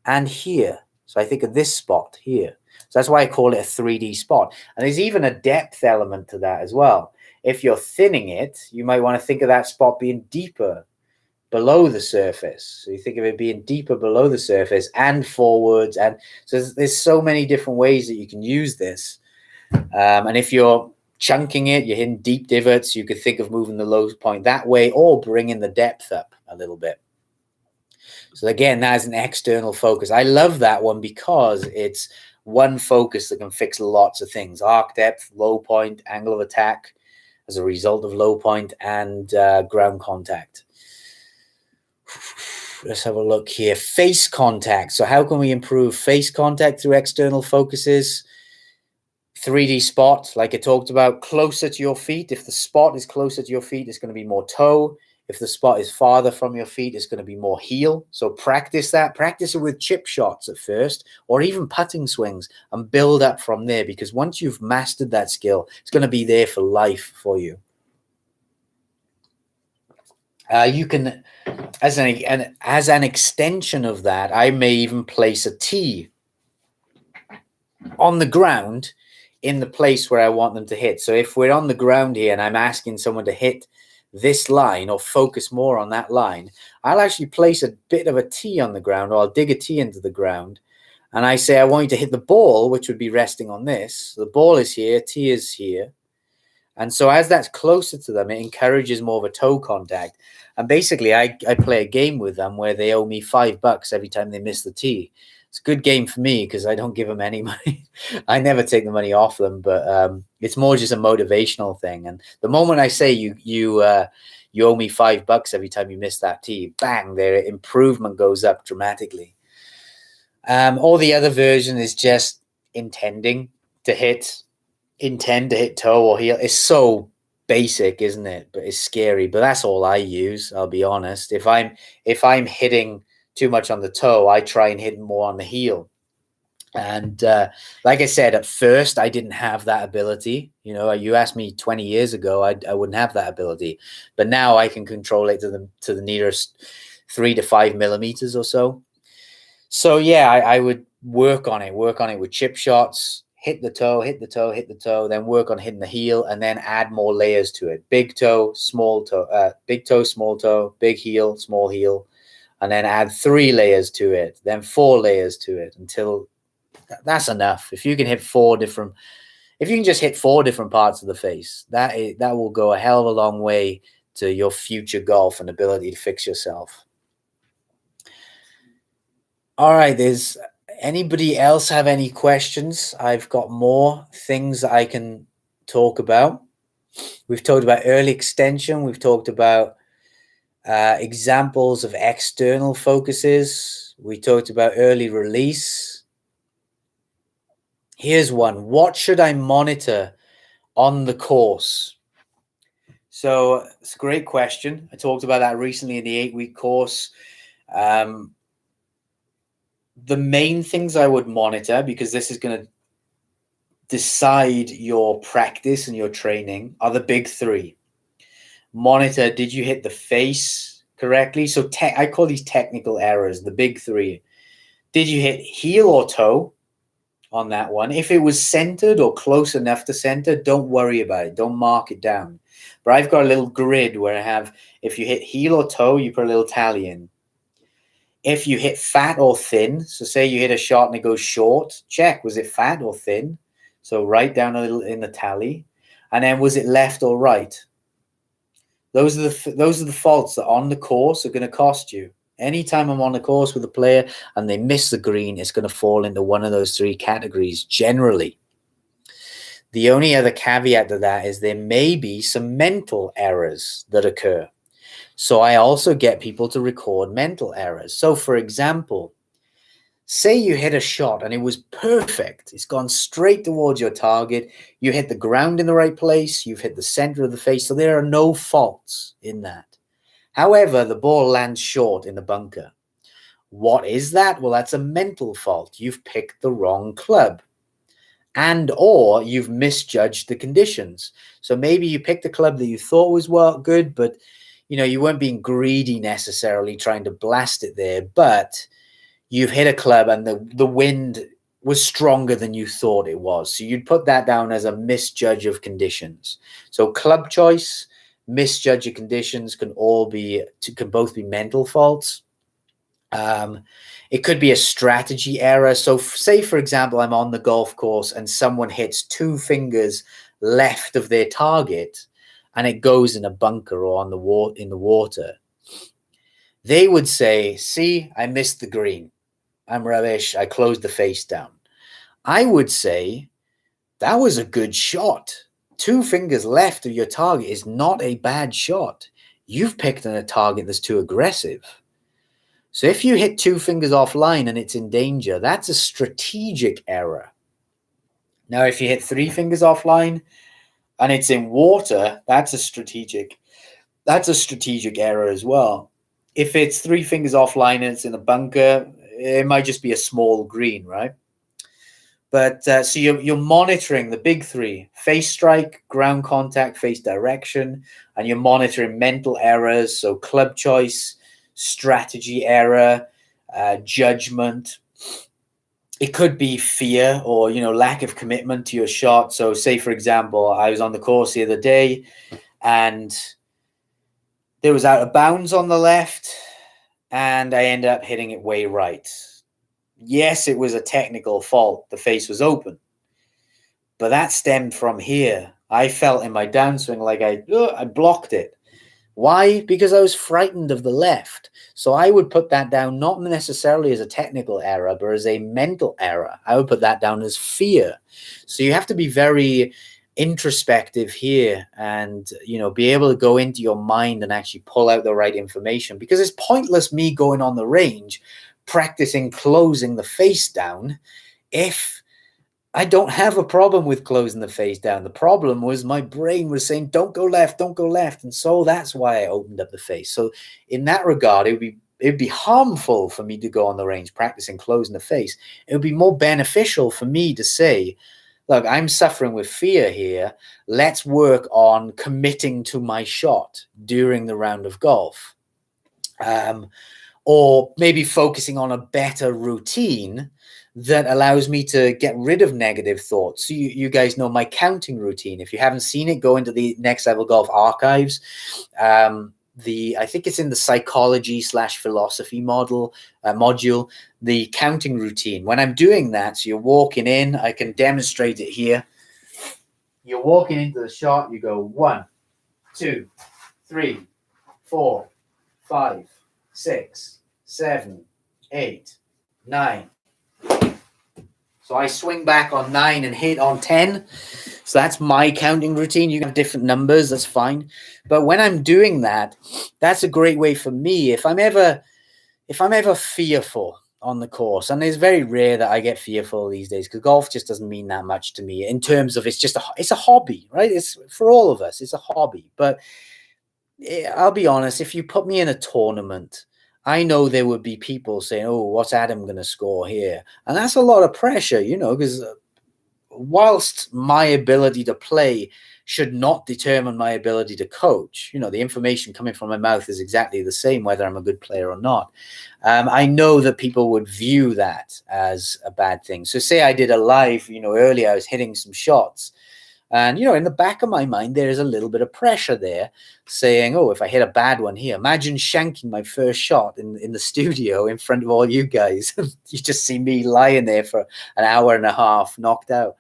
A: and here. So I think of this spot here. So that's why I call it a 3D spot. And there's even a depth element to that as well. If you're thinning it, you might want to think of that spot being deeper below the surface. So you think of it being deeper below the surface and forwards. And so there's so many different ways that you can use this. And if you're chunking it, you're hitting deep divots, you could think of moving the low point that way or bringing the depth up a little bit. So again, that is an external focus. I love that one because it's one focus that can fix lots of things. Arc depth, low point, angle of attack as a result of low point, and ground contact. let's have a look here. Face contact. So how can we improve face contact through external focuses? 3D spot, like I talked about, closer to your feet. If the spot is closer to your feet, it's going to be more toe. If the spot is farther from your feet, it's going to be more heel. So practice that. Practice it with chip shots at first, or even putting swings, and build up from there, because once you've mastered that skill, it's going to be there for life for you. You can, as an extension of that, I may even place a tee on the ground in the place where I want them to hit. So if we're on the ground here and I'm asking someone to hit this line or focus more on that line, I'll actually place a bit of a tee on the ground, or I'll dig a tee into the ground, and I say I want you to hit the ball, which would be resting on this. The ball is here, tee is here. And so as that's closer to them, it encourages more of a toe contact. And basically, I play a game with them where they owe me $5 every time they miss the tee. It's a good game for me because I don't give them any money. I never take the money off them, but it's more just a motivational thing. And the moment I say you owe me $5 every time you miss that tee, bang, their improvement goes up dramatically. Or the other version is just intend to hit toe or heel. It's so basic, isn't it? But it's scary. But that's all I use, I'll be honest. If I'm hitting too much on the toe, I try and hit more on the heel. And like I said, at first I didn't have that ability. You know, you asked me 20 years ago, I wouldn't have that ability. But now I can control it to the nearest 3 to 5 millimeters or so. So yeah, I would work on it with chip shots. Hit the toe, then work on hitting the heel, and then add more layers to it. Big toe, small toe, big toe, small toe, big heel, small heel, and then add 3 layers to it, then 4 layers to it, until that's enough. If you can just hit 4 different parts of the face, that will go a hell of a long way to your future golf and ability to fix yourself. All right, there's anybody else have any questions? I've got more things that I can talk about. We've talked about early extension. We've talked about examples of external focuses. We talked about early release. Here's one. What should I monitor on the course? So it's a great question. I talked about that recently in the 8-week course. The main things I would monitor, because this is going to decide your practice and your training, are the big 3. Monitor, did you hit the face correctly? So I call these technical errors, the big 3. Did you hit heel or toe on that one? If it was centered or close enough to center, don't worry about it. Don't mark it down. But I've got a little grid where I have, if you hit heel or toe, you put a little tally in. If you hit fat or thin, so say you hit a shot and it goes short, check, was it fat or thin? So write down a little in the tally. And then was it left or right? Those are the faults that on the course are going to cost you. Anytime I'm on the course with a player and they miss the green, it's going to fall into one of those 3 categories generally. The only other caveat to that is there may be some mental errors that occur. So I also get people to record mental errors. So for example, say you hit a shot and it was perfect. It's gone straight towards your target. You hit the ground in the right place. You've hit the center of the face. So there are no faults in that. However, the ball lands short in the bunker. What is that? Well, that's a mental fault. You've picked the wrong club, and or you've misjudged the conditions. So maybe you picked a club that you thought was good, but you weren't being greedy necessarily trying to blast it there, but you've hit a club and the wind was stronger than you thought it was. So you'd put that down as a misjudge of conditions. So club choice, misjudge of conditions can both be mental faults. It could be a strategy error. So say, for example, I'm on the golf course and someone hits 2 fingers left of their target, and it goes in a bunker or in the water. They would say, see, I missed the green. I'm rubbish. I closed the face down. I would say, that was a good shot. 2 fingers left of your target is not a bad shot. You've picked on a target that's too aggressive. So if you hit 2 fingers offline and it's in danger, that's a strategic error. Now, if you hit 3 fingers offline and it's in water, that's a strategic error as well. If it's 3 fingers offline and it's in a bunker, it might just be a small green, right? But so you're monitoring the big 3: face strike, ground contact, face direction, and you're monitoring mental errors, so club choice, strategy error, judgment. It could be fear or, lack of commitment to your shot. So say, for example, I was on the course the other day and there was out of bounds on the left and I ended up hitting it way right. Yes, it was a technical fault. The face was open. But that stemmed from here. I felt in my downswing like I blocked it. Why? Because I was frightened of the left. So I would put that down not necessarily as a technical error, but as a mental error. I would put that down as fear. So you have to be very introspective here and, be able to go into your mind and actually pull out the right information, because it's pointless me going on the range practicing closing the face down if I don't have a problem with closing the face down. The problem was my brain was saying, don't go left, don't go left. And so that's why I opened up the face. So in that regard, it'd be harmful for me to go on the range practicing closing the face. It would be more beneficial for me to say, look, I'm suffering with fear here. Let's work on committing to my shot during the round of golf. Or maybe focusing on a better routine that allows me to get rid of negative thoughts. So you guys know my counting routine. If you haven't seen it, go into the Next Level Golf archives. I think it's in the psychology/philosophy module, the counting routine. When I'm doing that, so you're walking in, I can demonstrate it here. You're walking into the shot, you go 1, 2, 3, 4, 5, 6, 7, 8, 9. So I swing back on 9 and hit on 10. So that's my counting routine. You can have different numbers, that's fine. But when I'm doing that, that's a great way for me. If I'm ever fearful on the course, and it's very rare that I get fearful these days because golf just doesn't mean that much to me in terms of it's a hobby, right? It's for all of us, it's a hobby. But I'll be honest, if you put me in a tournament, I know there would be people saying, oh, what's Adam going to score here? And that's a lot of pressure, because whilst my ability to play should not determine my ability to coach, the information coming from my mouth is exactly the same, whether I'm a good player or not. I know that people would view that as a bad thing. So say I did a live, earlier I was hitting some shots. And, in the back of my mind, there is a little bit of pressure there saying, oh, if I hit a bad one here, imagine shanking my first shot in the studio in front of all you guys. You just see me lying there for an hour and a half, knocked out.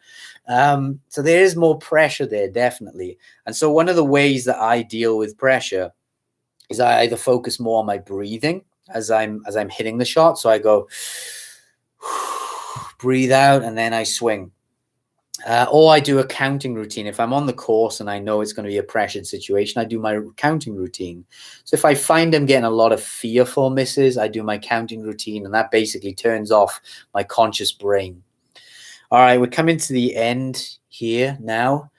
A: So there is more pressure there, definitely. And so one of the ways that I deal with pressure is I either focus more on my breathing as I'm hitting the shot. So I go, breathe out, and then I swing. Or I do a counting routine. If I'm on the course and I know it's going to be a pressured situation, I do my counting routine. So if I find I'm getting a lot of fearful misses, I do my counting routine, and that basically turns off my conscious brain. All right, we're coming to the end here now.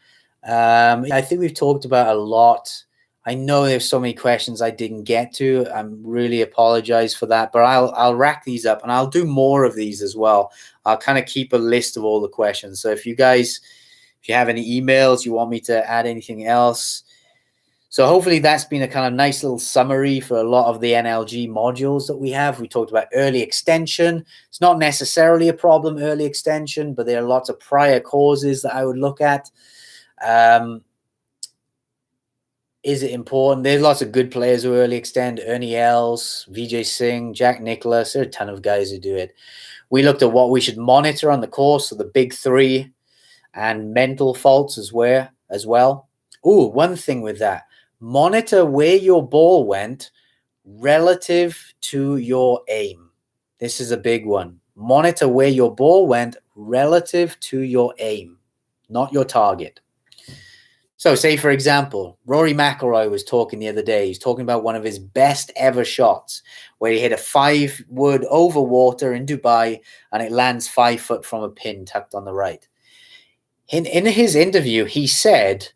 A: I think we've talked about a lot. I know there's so many questions I didn't get to. I really apologize for that, but I'll rack these up and I'll do more of these as well. I'll kind of keep a list of all the questions. So if you have any emails, you want me to add anything else. So hopefully that's been a kind of nice little summary for a lot of the NLG modules that we have. We talked about early extension. It's not necessarily a problem, early extension, but there are lots of prior causes that I would look at. Is it important? There's lots of good players who early extend. Ernie Els, Vijay Singh, Jack Nicklaus. There are a ton of guys who do it. We looked at what we should monitor on the course, so the big 3 and mental faults as well. Oh, one thing with that. Monitor where your ball went relative to your aim. This is a big one. Monitor where your ball went relative to your aim, not your target. So say, for example, Rory McIlroy was talking the other day. He's talking about one of his best ever shots where he hit a 5-wood over water in Dubai and it lands 5 foot from a pin tucked on the right. In his interview, he said,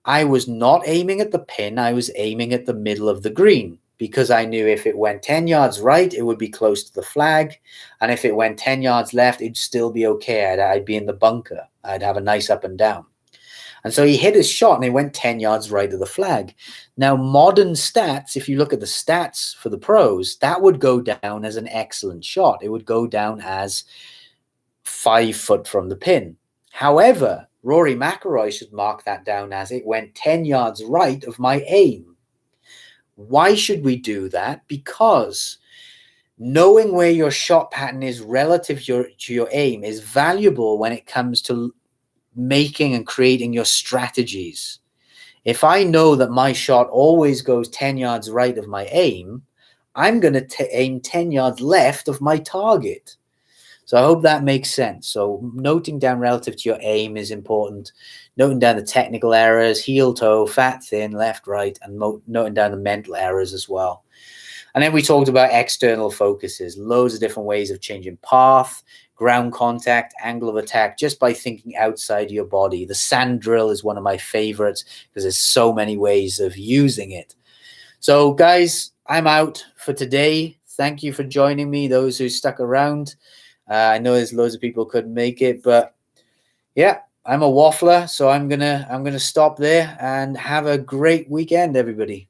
A: I was not aiming at the pin. I was aiming at the middle of the green because I knew if it went 10 yards right, it would be close to the flag. And if it went 10 yards left, it'd still be okay. I'd be in the bunker. I'd have a nice up and down. And so he hit his shot and it went 10 yards right of the flag. Now, modern stats, if you look at the stats for the pros, that would go down as an excellent shot. It would go down as 5 foot from the pin. However, Rory McIlroy should mark that down as it went 10 yards right of my aim. Why should we do that? Because knowing where your shot pattern is relative to your aim is valuable when it comes to making and creating your strategies. If I know that my shot always goes 10 yards right of my aim, I'm going to aim 10 yards left of my target. So I hope that makes sense. So noting down relative to your aim is important. Noting down the technical errors, heel, toe, fat, thin, left, right, and noting down the mental errors as well. And then we talked about external focuses, loads of different ways of changing path, ground contact, angle of attack, just by thinking outside your body. The sand drill is one of my favorites because there's so many ways of using it. So guys, I'm out for today. Thank you for joining me, those who stuck around. I know there's loads of people who couldn't make it, but yeah, I'm a waffler, so I'm gonna stop there and have a great weekend, everybody.